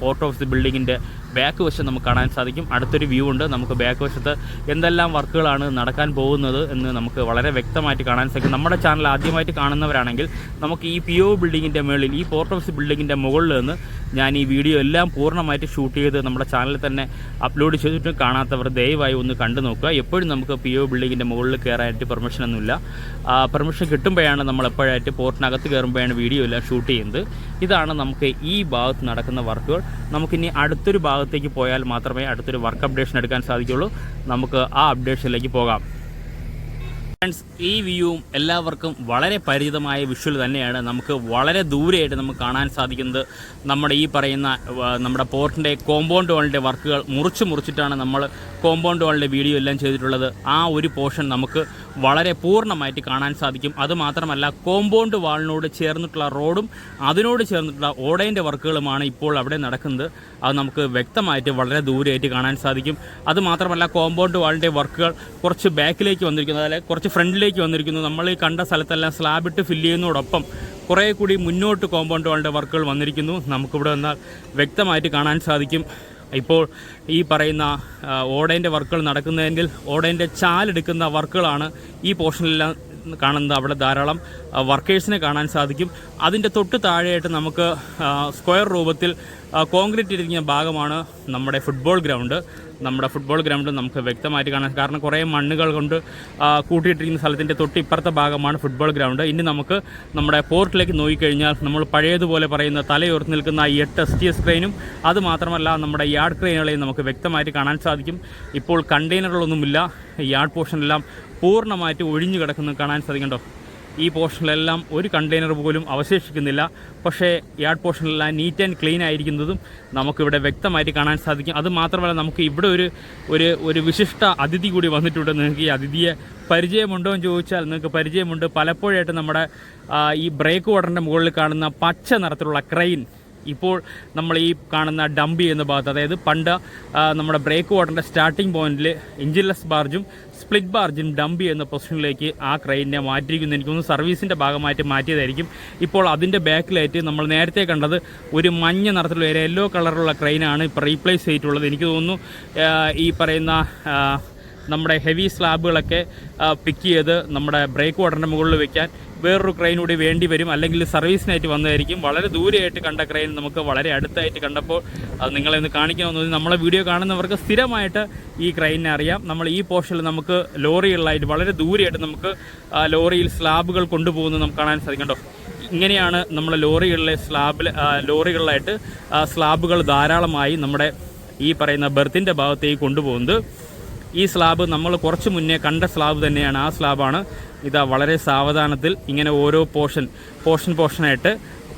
A: പോർട്ട് ഓഫീസ് ബിൽഡിങ്ങിൻ്റെ ബാക്ക് വശം നമുക്ക് കാണാൻ സാധിക്കും. അടുത്തൊരു വ്യൂ ഉണ്ട്. നമുക്ക് ബാക്ക് വശത്ത് എന്തെല്ലാം വർക്കുകളാണ് നടക്കാൻ പോകുന്നത് എന്ന് നമുക്ക് വളരെ വ്യക്തമായിട്ട് കാണാൻ സാധിക്കും. നമ്മുടെ ചാനൽ ആദ്യമായിട്ട് കാണുന്നവരാണെങ്കിൽ നമുക്ക് ഈ PO ബിൽഡിങ്ങിൻ്റെ മുകളിൽ, ഈ പോർട്ട് ഓഫീസ് ബിൽഡിങ്ങിൻ്റെ മുകളിൽ നിന്ന് ഞാൻ ഈ വീഡിയോ എല്ലാം പൂർണ്ണമായിട്ട് ഷൂട്ട് ചെയ്ത് നമ്മുടെ ചാനലിൽ തന്നെ അപ്ലോഡ് ചെയ്തിട്ട് കാണാത്തവർ ദയവായി ഒന്ന് കണ്ടു നോക്കുക. എപ്പോഴും നമുക്ക് PO ബിൽഡിങ്ങിൻ്റെ മുകളിൽ കയറാനായിട്ട് പെർമിഷനൊന്നുമില്ല. പെർമിഷൻ കിട്ടുമ്പോഴാണ് നമ്മൾ എപ്പോഴായിട്ട് പോർട്ടിനകത്ത് കയറുമ്പോഴാണ് വീഡിയോ എല്ലാം ഷൂട്ട് ചെയ്യുന്നത്. ഇതാണ് നമുക്ക് ഈ ഭാഗത്ത് നടക്കുന്ന വർക്കുകൾ. നമുക്കിനി അടുത്തൊരു ഭാഗത്തേക്ക് പോയാൽ മാത്രമേ അടുത്തൊരു വർക്ക് അപ്ഡേഷൻ എടുക്കാൻ സാധിക്കുള്ളൂ. നമുക്ക് ആ അപ്ഡേഷനിലേക്ക് പോകാം. ഫ്രണ്ട്സ്, ഈ വ്യൂവും എല്ലാവർക്കും വളരെ പരിചിതമായ വിഷ്വൽ തന്നെയാണ്. നമുക്ക് വളരെ ദൂരെയായിട്ട് നമുക്ക് കാണാൻ സാധിക്കുന്നത് നമ്മുടെ ഈ പറയുന്ന നമ്മുടെ പോർട്ടിൻ്റെ കോമ്പൗണ്ട് വാളിൻ്റെ വർക്കുകൾ മുറിച്ചിട്ടാണ് നമ്മൾ കോമ്പൗണ്ട് വാളിൻ്റെ വീഡിയോ എല്ലാം ചെയ്തിട്ടുള്ളത്. ആ ഒരു പോർഷൻ നമുക്ക് വളരെ പൂർണ്ണമായിട്ട് കാണാൻ സാധിക്കും. അതുമാത്രമല്ല, കോമ്പൗണ്ട് വാളിനോട് ചേർന്നിട്ടുള്ള റോഡും അതിനോട് ചേർന്നിട്ടുള്ള ഓടേൻ്റെ വർക്കുകളുമാണ് ഇപ്പോൾ അവിടെ നടക്കുന്നത്. അത് നമുക്ക് വ്യക്തമായിട്ട് വളരെ ദൂരെയായിട്ട് കാണാൻ സാധിക്കും. അതുമാത്രമല്ല, കോമ്പൗണ്ട് വാളിൻ്റെ വർക്കുകൾ കുറച്ച് ബാക്കിലേക്ക് വന്നിരിക്കുന്നു, അതായത് കുറച്ച് ഫ്രണ്ടിലേക്ക് വന്നിരിക്കുന്നു. നമ്മൾ ഈ കണ്ട സ്ഥലത്തെല്ലാം സ്ലാബിട്ട് ഫില്ല് ചെയ്യുന്നതോടൊപ്പം കുറേ കൂടി മുന്നോട്ട് കോമ്പൗണ്ട് വാളിൻ്റെ വർക്കുകൾ വന്നിരിക്കുന്നു. നമുക്കിവിടെ വന്നാൽ വ്യക്തമായിട്ട് കാണാൻ സാധിക്കും. ഇപ്പോൾ ഈ പറയുന്ന ഓടേൻ്റെ വർക്കുകൾ നടക്കുന്നതെങ്കിൽ ഓടേൻ്റെ ചാലെടുക്കുന്ന വർക്കുകളാണ് ഈ പോർഷനിലെല്ലാം കാണുന്നത് അവിടെ ധാരാളം വർക്കേഴ്സിനെ കാണാൻ സാധിക്കും. അതിൻ്റെ തൊട്ട് താഴെയായിട്ട് നമുക്ക് സ്ക്വയർ രൂപത്തിൽ കോൺക്രീറ്റ് ഇരിക്കുന്ന ഭാഗമാണ് നമ്മുടെ ഫുട്ബോൾ ഗ്രൗണ്ട്. നമ്മുടെ ഫുട്ബോൾ ഗ്രൗണ്ട് നമുക്ക് വ്യക്തമായിട്ട് കാണാൻ, കാരണം കുറേ മണ്ണുകൾ കൊണ്ട് കൂട്ടിയിട്ടിരിക്കുന്ന സ്ഥലത്തിൻ്റെ തൊട്ട് ഇപ്പുറത്തെ ഭാഗമാണ് ഫുട്ബോൾ ഗ്രൗണ്ട്. ഇനി നമുക്ക് നമ്മുടെ പോർട്ടിലേക്ക് നോക്കിക്കഴിഞ്ഞാൽ നമ്മൾ പഴയതുപോലെ പറയുന്ന തലയുയർത്തി നിൽക്കുന്ന 8 STS ക്രെയിനും അതുമാത്രമല്ല നമ്മുടെ യാർഡ് ക്രെയിനുകളെയും നമുക്ക് വ്യക്തമായിട്ട് കാണാൻ സാധിക്കും. ഇപ്പോൾ കണ്ടെയ്നറുകളൊന്നുമില്ല, യാർഡ് പോർഷനെല്ലാം പൂർണ്ണമായിട്ട് ഒഴിഞ്ഞു കിടക്കുന്നത് കാണാൻ സാധിക്കണ്ടോ. ഈ പോർഷനിലെല്ലാം ഒരു കണ്ടെയ്നർ പോലും അവശേഷിക്കുന്നില്ല. പക്ഷേ യാർഡ് പോർഷനിലെല്ലാം നീറ്റ് ആൻഡ് ക്ലീൻ ആയിരിക്കുന്നതും നമുക്കിവിടെ വ്യക്തമായിട്ട് കാണാൻ സാധിക്കും. അതുമാത്രമല്ല നമുക്ക് ഇവിടെ ഒരു വിശിഷ്ട അതിഥി കൂടി വന്നിട്ടുണ്ട്. നിങ്ങൾക്ക് ഈ അതിഥിയെ പരിചയമുണ്ടോ എന്ന് ചോദിച്ചാൽ നിങ്ങൾക്ക് പരിചയമുണ്ട്. പലപ്പോഴായിട്ട് നമ്മുടെ ഈ ബ്രേക്ക് വാട്ടറിൻ്റെ മുകളിൽ കാണുന്ന പച്ച നിറത്തിലുള്ള ക്രെയിൻ ഇപ്പോൾ നമ്മൾ ഈ കാണുന്ന ഡംപി എന്ന ഭാഗത്ത്, അതായത് പണ്ട് നമ്മുടെ ബ്രേക്ക് വാട്ടറിൻ്റെ സ്റ്റാർട്ടിംഗ് പോയിന്റിൽ എഞ്ചിൻലെസ് ബാർജും സ്പ്ലിറ്റ് ബാർജും ഡംപി എന്ന പൊസിഷനിലേക്ക് ആ ക്രെയിനിനെ മാറ്റിയിരിക്കുന്നു. എനിക്കൊന്ന് സർവീസിൻ്റെ ഭാഗമായിട്ട് മാറ്റിയതായിരിക്കും. ഇപ്പോൾ അതിൻ്റെ ബാക്കിലായിട്ട് നമ്മൾ നേരത്തെ കണ്ടത് ഒരു മഞ്ഞ നിറത്തിലുള്ള ഒരു യെല്ലോ കളറുള്ള ക്രെയിനാണ് ഇപ്പോൾ റീപ്ലേസ് ചെയ്തിട്ടുള്ളത്. എനിക്ക് തോന്നുന്നു ഈ പറയുന്ന നമ്മുടെ ഹെവി സ്ലാബുകളൊക്കെ പിക്ക് ചെയ്ത് നമ്മുടെ ബ്രേക്ക് വാട്ടറിൻ്റെ മുകളിൽ വയ്ക്കാൻ വേറൊരു ക്രെയിൻ കൂടി വേണ്ടി വരും, അല്ലെങ്കിൽ സർവീസിനായിട്ട് വന്നതായിരിക്കും. വളരെ ദൂരെയായിട്ട് കണ്ട ക്രെയിൻ നമുക്ക് വളരെ അടുത്തായിട്ട് കണ്ടപ്പോൾ അത് നിങ്ങളെ ഒന്ന് കാണിക്കണമെന്ന് നമ്മളെ വീഡിയോ കാണുന്നവർക്ക് സ്ഥിരമായിട്ട് ഈ ക്രെയിനിനെ അറിയാം. നമ്മൾ ഈ പോർഷനിൽ നമുക്ക് ലോറികളിലായിട്ട് വളരെ ദൂരെയായിട്ട് നമുക്ക് ലോറിയിൽ സ്ലാബുകൾ കൊണ്ടുപോകുന്നത് നമുക്ക് കാണാൻ സാധിക്കണ്ടോ. ഇങ്ങനെയാണ് നമ്മുടെ ലോറികളിലായിട്ട് സ്ലാബുകൾ ധാരാളമായി നമ്മുടെ ഈ പറയുന്ന ബെർത്തിൻ്റെ ഭാഗത്തേക്ക് കൊണ്ടുപോകുന്നത്. ഈ സ്ലാബ് നമ്മൾ കുറച്ച് മുന്നേ കണ്ട സ്ലാബ് തന്നെയാണ്. ആ സ്ലാബാണ് ഇതാ വളരെ സാവധാനത്തിൽ ഇങ്ങനെ ഓരോ പോർഷനായിട്ട്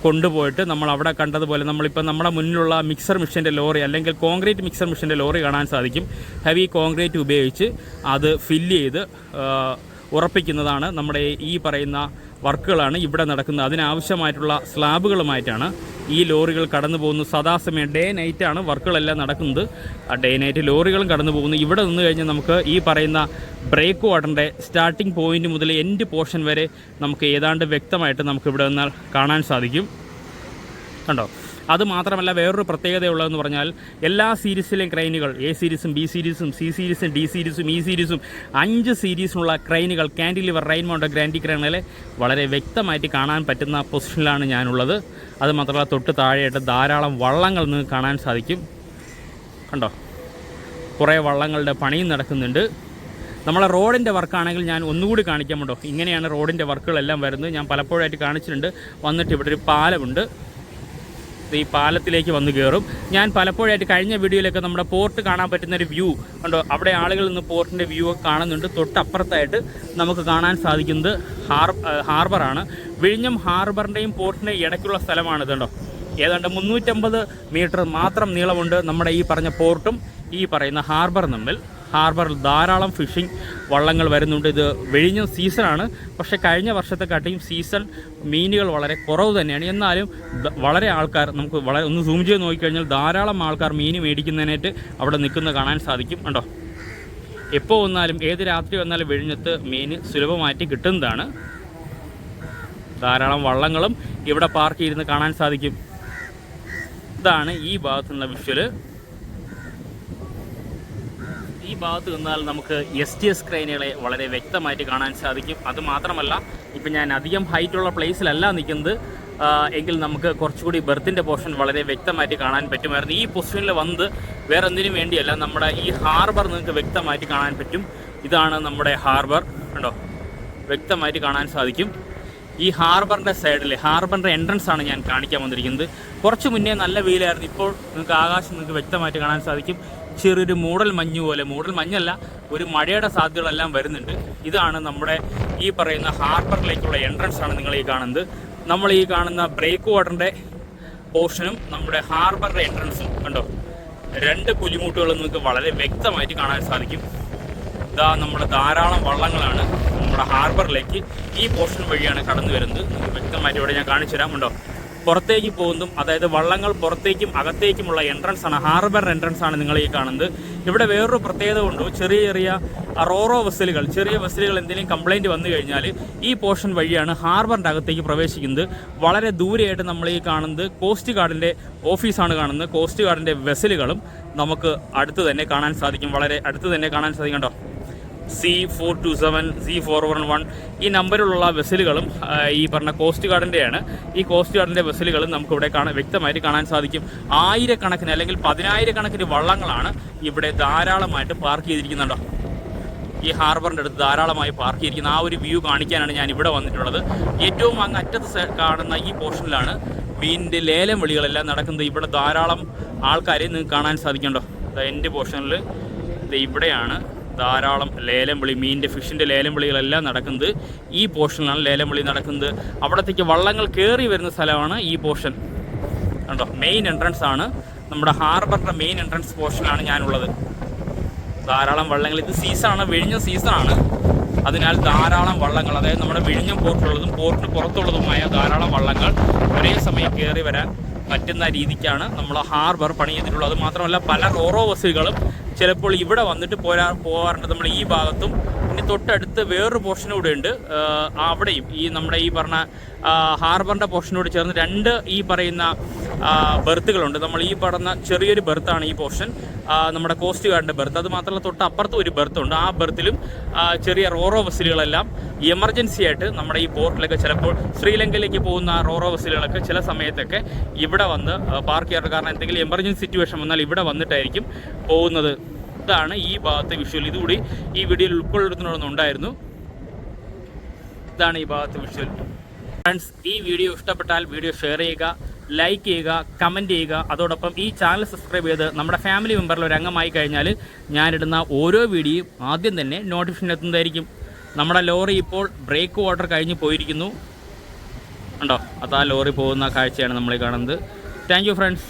A: കൊണ്ടുപോയിട്ട് നമ്മൾ അവിടെ കണ്ടതുപോലെ നമ്മളിപ്പോൾ നമ്മുടെ മുന്നിലുള്ള മിക്സർ മെഷീൻ്റെ ലോറി അല്ലെങ്കിൽ കോൺക്രീറ്റ് മിക്സർ മെഷീൻ്റെ ലോറി കാണാൻ സാധിക്കും. ഹെവി കോൺക്രീറ്റ് ഉപയോഗിച്ച് അത് ഫില്ല് ചെയ്ത് ഉറപ്പിക്കുന്നതാണ് നമ്മുടെ ഈ പറയുന്ന വർക്കുകളാണ് ഇവിടെ നടക്കുന്നത്. അതിനാവശ്യമായിട്ടുള്ള സ്ലാബുകളുമായിട്ടാണ് ഈ ലോറികൾ കടന്നു പോകുന്നത്. സദാസമയം ഡേ നൈറ്റാണ് വർക്കുകളെല്ലാം നടക്കുന്നത്. ആ ഡേ നൈറ്റ് ലോറികളും കടന്നു പോകുന്നു. ഇവിടെ നിന്ന് കഴിഞ്ഞാൽ നമുക്ക് ഈ പറയുന്ന ബ്രേക്ക് വാട്ടറിൻ്റെ സ്റ്റാർട്ടിംഗ് പോയിന്റ് മുതൽ എൻഡ് പോർഷൻ വരെ നമുക്ക് ഏതാണ്ട് വ്യക്തമായിട്ട് നമുക്ക് ഇവിടെ നിന്നാൽ കാണാൻ സാധിക്കും. കണ്ടോ. അതുമാത്രമല്ല വേറൊരു പ്രത്യേകതയുള്ളതെന്ന് പറഞ്ഞാൽ എല്ലാ സീരീസിലെയും ക്രെയിനുകൾ A സീരീസും B സീരീസും C സീരീസും D സീരീസും E സീരീസും 5 സീരീസിലുള്ള ക്രെയിനുകൾ കാൻഡിലിവർ റെയിൻ മൗണ്ടഡ് ഗ്രാൻഡി ക്രെയിനുകളെ വളരെ വ്യക്തമായിട്ട് കാണാൻ പറ്റുന്ന പൊസിഷനിലാണ് ഞാനുള്ളത്. അതുമാത്രമല്ല തൊട്ട് താഴെയായിട്ട് ധാരാളം വള്ളങ്ങൾ നിങ്ങൾക്ക് കാണാൻ സാധിക്കും. കണ്ടോ, കുറേ വള്ളങ്ങളുടെ പണിയും നടക്കുന്നുണ്ട്. നമ്മളെ റോഡിൻ്റെ വർക്കാണെങ്കിൽ ഞാൻ ഒന്നുകൂടി കാണിക്കാൻ വേണ്ടോ. ഇങ്ങനെയാണ് റോഡിൻ്റെ വർക്കുകളെല്ലാം വരുന്നത്. ഞാൻ പലപ്പോഴായിട്ട് കാണിച്ചിട്ടുണ്ട്. വന്നിട്ട് ഇവിടെ ഒരു പാലമുണ്ട്. ഈ പാലത്തിലേക്ക് വന്ന് കയറും. ഞാൻ പലപ്പോഴായിട്ട് കഴിഞ്ഞ വീഡിയോയിലൊക്കെ നമ്മുടെ പോർട്ട് കാണാൻ പറ്റുന്നൊരു വ്യൂ ഉണ്ടോ, അവിടെ ആളുകൾ നിന്ന് പോർട്ടിൻ്റെ വ്യൂ ഒക്കെ കാണുന്നുണ്ട്. തൊട്ടപ്പുറത്തായിട്ട് നമുക്ക് കാണാൻ സാധിക്കുന്നത് ഹാർബറാണ്. വിഴിഞ്ഞം ഹാർബറിൻ്റെയും പോർട്ടിൻ്റെയും ഇടയ്ക്കുള്ള സ്ഥലമാണിത്. കണ്ടോ, ഏതാണ്ട് 350 മീറ്റർ മാത്രം നീളമുണ്ട് നമ്മുടെ ഈ പറഞ്ഞ പോർട്ടും ഈ പറയുന്ന ഹാർബറും തമ്മിൽ. ഹാർബറിൽ ധാരാളം ഫിഷിംഗ് വള്ളങ്ങൾ വരുന്നുണ്ട്. ഇത് വിഴിഞ്ഞ സീസണാണ്. പക്ഷേ കഴിഞ്ഞ വർഷത്തെക്കാട്ടിയും സീസൺ മീനുകൾ വളരെ കുറവ് തന്നെയാണ്. എന്നാലും വളരെ ആൾക്കാർ നമുക്ക് ഒന്ന് സൂം ചെയ്ത് നോക്കിക്കഴിഞ്ഞാൽ ധാരാളം ആൾക്കാർ മീൻ മേടിക്കുന്നതിനായിട്ട് അവിടെ നിൽക്കുന്നത് കാണാൻ സാധിക്കും. കണ്ടോ, എപ്പോൾ വന്നാലും ഏത് രാത്രി വന്നാലും വിഴിഞ്ഞത്ത് മീൻ സുലഭമായിട്ട് കിട്ടുന്നതാണ്. ധാരാളം വള്ളങ്ങളും ഇവിടെ പാർക്ക് ചെയ്തിരുന്ന് കാണാൻ സാധിക്കും. ഇതാണ് ഈ ഭാഗത്തുനിന്നുള്ള വിഷ്വല്. ഈ ഭാഗത്ത് നിന്നാൽ നമുക്ക് STS ക്രെയിനുകളെ വളരെ വ്യക്തമായിട്ട് കാണാൻ സാധിക്കും. അതുമാത്രമല്ല ഇപ്പം ഞാൻ അധികം ഹൈറ്റുള്ള പ്ലേസിലല്ല നിൽക്കുന്നത് എങ്കിൽ നമുക്ക് കുറച്ചുകൂടി ബെർത്തിൻ്റെ പോർഷൻ വളരെ വ്യക്തമായിട്ട് കാണാൻ പറ്റുമായിരുന്നു. ഈ പൊസിഷനിൽ വന്നത് വേറെ എന്തിനും വേണ്ടിയല്ല, നമ്മുടെ ഈ ഹാർബർ നിങ്ങൾക്ക് വ്യക്തമായിട്ട് കാണാൻ പറ്റും. ഇതാണ് നമ്മുടെ ഹാർബർ. കണ്ടോ, വ്യക്തമായിട്ട് കാണാൻ സാധിക്കും. ഈ ഹാർബറിൻ്റെ സൈഡിൽ ഹാർബറിൻ്റെ എൻട്രൻസ് ആണ് ഞാൻ കാണിക്കാൻ വന്നിരിക്കുന്നത്. കുറച്ച് മുന്നേ നല്ല വെയിലായിരുന്നു. ഇപ്പോൾ നിങ്ങൾക്ക് ആകാശം നിങ്ങൾക്ക് വ്യക്തമായിട്ട് കാണാൻ സാധിക്കും. ചെറിയൊരു മൂടൽ മഞ്ഞ് പോലെ, മൂടൽ മഞ്ഞല്ല, ഒരു മഴയുടെ സാധ്യതകളെല്ലാം വരുന്നുണ്ട്. ഇതാണ് നമ്മുടെ ഈ പറയുന്ന ഹാർബറിലേക്കുള്ള എൻട്രൻസ് ആണ് നിങ്ങൾ ഈ കാണുന്നത്. നമ്മൾ ഈ കാണുന്ന ബ്രേക്ക് വാട്ടറിൻ്റെ പോർഷനും നമ്മുടെ ഹാർബറിൻ്റെ എൻട്രൻസും കണ്ടോ, 2 പുലിമുട്ടുകളും നിങ്ങൾക്ക് വളരെ വ്യക്തമായിട്ട് കാണാൻ സാധിക്കും. ഇതാ നമ്മുടെ ധാരാളം വള്ളങ്ങളാണ് നമ്മുടെ ഹാർബറിലേക്ക് ഈ പോർഷൻ വഴിയാണ് കടന്നു വരുന്നത്. നിങ്ങൾക്ക് വ്യക്തമായിട്ട് ഇവിടെ ഞാൻ കാണിച്ചു തരാം. ഉണ്ടോ, പുറത്തേക്ക് പോകുന്നതും അതായത് വള്ളങ്ങൾ പുറത്തേക്കും അകത്തേക്കുമുള്ള എൻട്രൻസ് ആണ്, ഹാർബർ എൻട്രൻസ് ആണ് നിങ്ങൾ ഈ കാണുന്നത്. ഇവിടെ വേറൊരു പ്രത്യേകത ഉണ്ട്. ചെറിയ ചെറിയ റോറോ വെസലുകൾ, ചെറിയ വെസലുകൾ എന്തെങ്കിലും കംപ്ലൈൻറ്റ് വന്നു കഴിഞ്ഞാൽ ഈ പോർഷൻ വഴിയാണ് ഹാർബറിൻ്റെ അകത്തേക്ക് പ്രവേശിക്കുന്നത്. വളരെ ദൂരെയായിട്ട് നമ്മൾ ഈ കാണുന്നത് കോസ്റ്റ് ഗാർഡിൻ്റെ ഓഫീസാണ് കാണുന്നത്. കോസ്റ്റ് ഗാർഡിൻ്റെ വെസലുകളും നമുക്ക് അടുത്ത് തന്നെ കാണാൻ സാധിക്കും. വളരെ അടുത്ത് തന്നെ കാണാൻ സാധിക്കും. കണ്ടോ, C427 C411 ഈ നമ്പറിലുള്ള വെസലുകളും ഈ പറഞ്ഞ കോസ്റ്റ് ഗാർഡിൻ്റെയാണ്. ഈ കോസ്റ്റ് ഗാർഡിൻ്റെ വെസലുകളും നമുക്കിവിടെ വ്യക്തമായിട്ട് കാണാൻ സാധിക്കും. ആയിരക്കണക്കിന് അല്ലെങ്കിൽ 10,000 വള്ളങ്ങളാണ് ഇവിടെ ധാരാളമായിട്ട് പാർക്ക് ചെയ്തിരിക്കുന്നുണ്ടോ. ഈ ഹാർബറിൻ്റെ അടുത്ത് ധാരാളമായി പാർക്ക് ചെയ്തിരിക്കുന്ന ആ ഒരു വ്യൂ കാണിക്കാനാണ് ഞാൻ ഇവിടെ വന്നിട്ടുള്ളത്. ഏറ്റവും അങ്ങ് അറ്റത്ത് കാണുന്ന ഈ പോർഷനിലാണ് മീനിൻ്റെ ലേലം വിളികളെല്ലാം നടക്കുന്നത്. ഇവിടെ ധാരാളം ആൾക്കാരെ നിങ്ങൾക്ക് കാണാൻ സാധിക്കുന്നുണ്ടോ. എൻ്റെ പോർഷനിൽ ഇവിടെയാണ് ധാരാളം ലേലം വിളി, മീനിൻ്റെ ഫിഷിൻ്റെ ലേലം വിളികളെല്ലാം നടക്കുന്നത്. ഈ പോർഷനിലാണ് ലേലം വിളി നടക്കുന്നത്. അവിടത്തേക്ക് വള്ളങ്ങൾ കയറി വരുന്ന സ്ഥലമാണ് ഈ പോർഷൻ കണ്ടോ. മെയിൻ എൻട്രൻസ് ആണ്, നമ്മുടെ ഹാർബറിൻ്റെ മെയിൻ എൻട്രൻസ് പോർഷനാണ് ഞാനുള്ളത്. ധാരാളം വള്ളങ്ങൾ, ഇത് സീസണാണ്, വിഴിഞ്ഞ സീസണാണ്. അതിനാൽ ധാരാളം വള്ളങ്ങൾ, അതായത് നമ്മുടെ വിഴിഞ്ഞം പോർട്ടിലുള്ളതും പോർട്ടിന് പുറത്തുള്ളതുമായ ധാരാളം വള്ളങ്ങൾ ഒരേ സമയം കയറി വരാൻ പറ്റുന്ന രീതിക്കാണ് നമ്മൾ ഹാർബർ പണി ചെയ്തിട്ടുള്ളത്. മാത്രമല്ല പല റോറോ ബസ്സുകളും ചിലപ്പോൾ ഇവിടെ വന്നിട്ട് പോകാറുണ്ട്. നമ്മൾ ഈ ഭാഗത്തും ഇനി തൊട്ടടുത്ത് വേറൊരു പോർഷനും കൂടെ ഉണ്ട്. അവിടെയും ഈ നമ്മുടെ ഈ പറഞ്ഞ ഹാർബറിൻ്റെ പോർഷനോട് ചേർന്ന് 2 ഈ പറയുന്ന ബെർത്തുകളുണ്ട്. നമ്മൾ ഈ പറഞ്ഞ ചെറിയൊരു ബെർത്താണ് ഈ പോർഷൻ, നമ്മുടെ കോസ്റ്റ് ഗാർഡിൻ്റെ ബെർത്ത്. അത് മാത്രമല്ല തൊട്ട് അപ്പുറത്തും ഒരു ബെർത്തുണ്ട്. ആ ബെർത്തിലും ചെറിയ റോറോ ബസ്സുകളെല്ലാം എമർജൻസി ആയിട്ട് നമ്മുടെ ഈ പോർട്ടിലൊക്കെ ചിലപ്പോൾ ശ്രീലങ്കയിലേക്ക് പോകുന്ന റോറോ ബസ്സുകളൊക്കെ ചില സമയത്തൊക്കെ ഇവിടെ വന്ന് പാർക്ക് ചെയ്യാറുണ്ട്. കാരണം എന്തെങ്കിലും എമർജൻസി സിറ്റുവേഷൻ വന്നാൽ ഇവിടെ വന്നിട്ടായിരിക്കും പോകുന്നത്. ഇതാണ് ഈ ഭാഗത്തെ വിഷ്വൽ. ഇതുകൂടി ഈ വീഡിയോയിൽ ഉൾക്കൊള്ളുന്നുണ്ടായിരുന്നു. ഇതാണ് ഈ ഭാഗത്തെ വിഷ്വൽ. ഫ്രണ്ട്സ്, ഈ വീഡിയോ ഇഷ്ടപ്പെട്ടാൽ വീഡിയോ ഷെയർ ചെയ്യുക, ലൈക്ക് ചെയ്യുക, കമൻറ്റ് ചെയ്യുക. അതോടൊപ്പം ഈ ചാനൽ സബ്സ്ക്രൈബ് ചെയ്ത് നമ്മുടെ ഫാമിലി മെമ്പറിൽ ഒരു അംഗമായി കഴിഞ്ഞാൽ ഞാനിടുന്ന ഓരോ വീഡിയോയും ആദ്യം തന്നെ നോട്ടിഫിക്കേഷൻ എത്തുന്നതായിരിക്കും. നമ്മുടെ ലോറി ഇപ്പോൾ ബ്രേക്ക് വാട്ടർ കഴിഞ്ഞ് പോയിരിക്കുന്നു. ഉണ്ടോ, അതാ ലോറി പോകുന്ന കാഴ്ചയാണ് നമ്മൾ കാണുന്നത്. Thank you friends.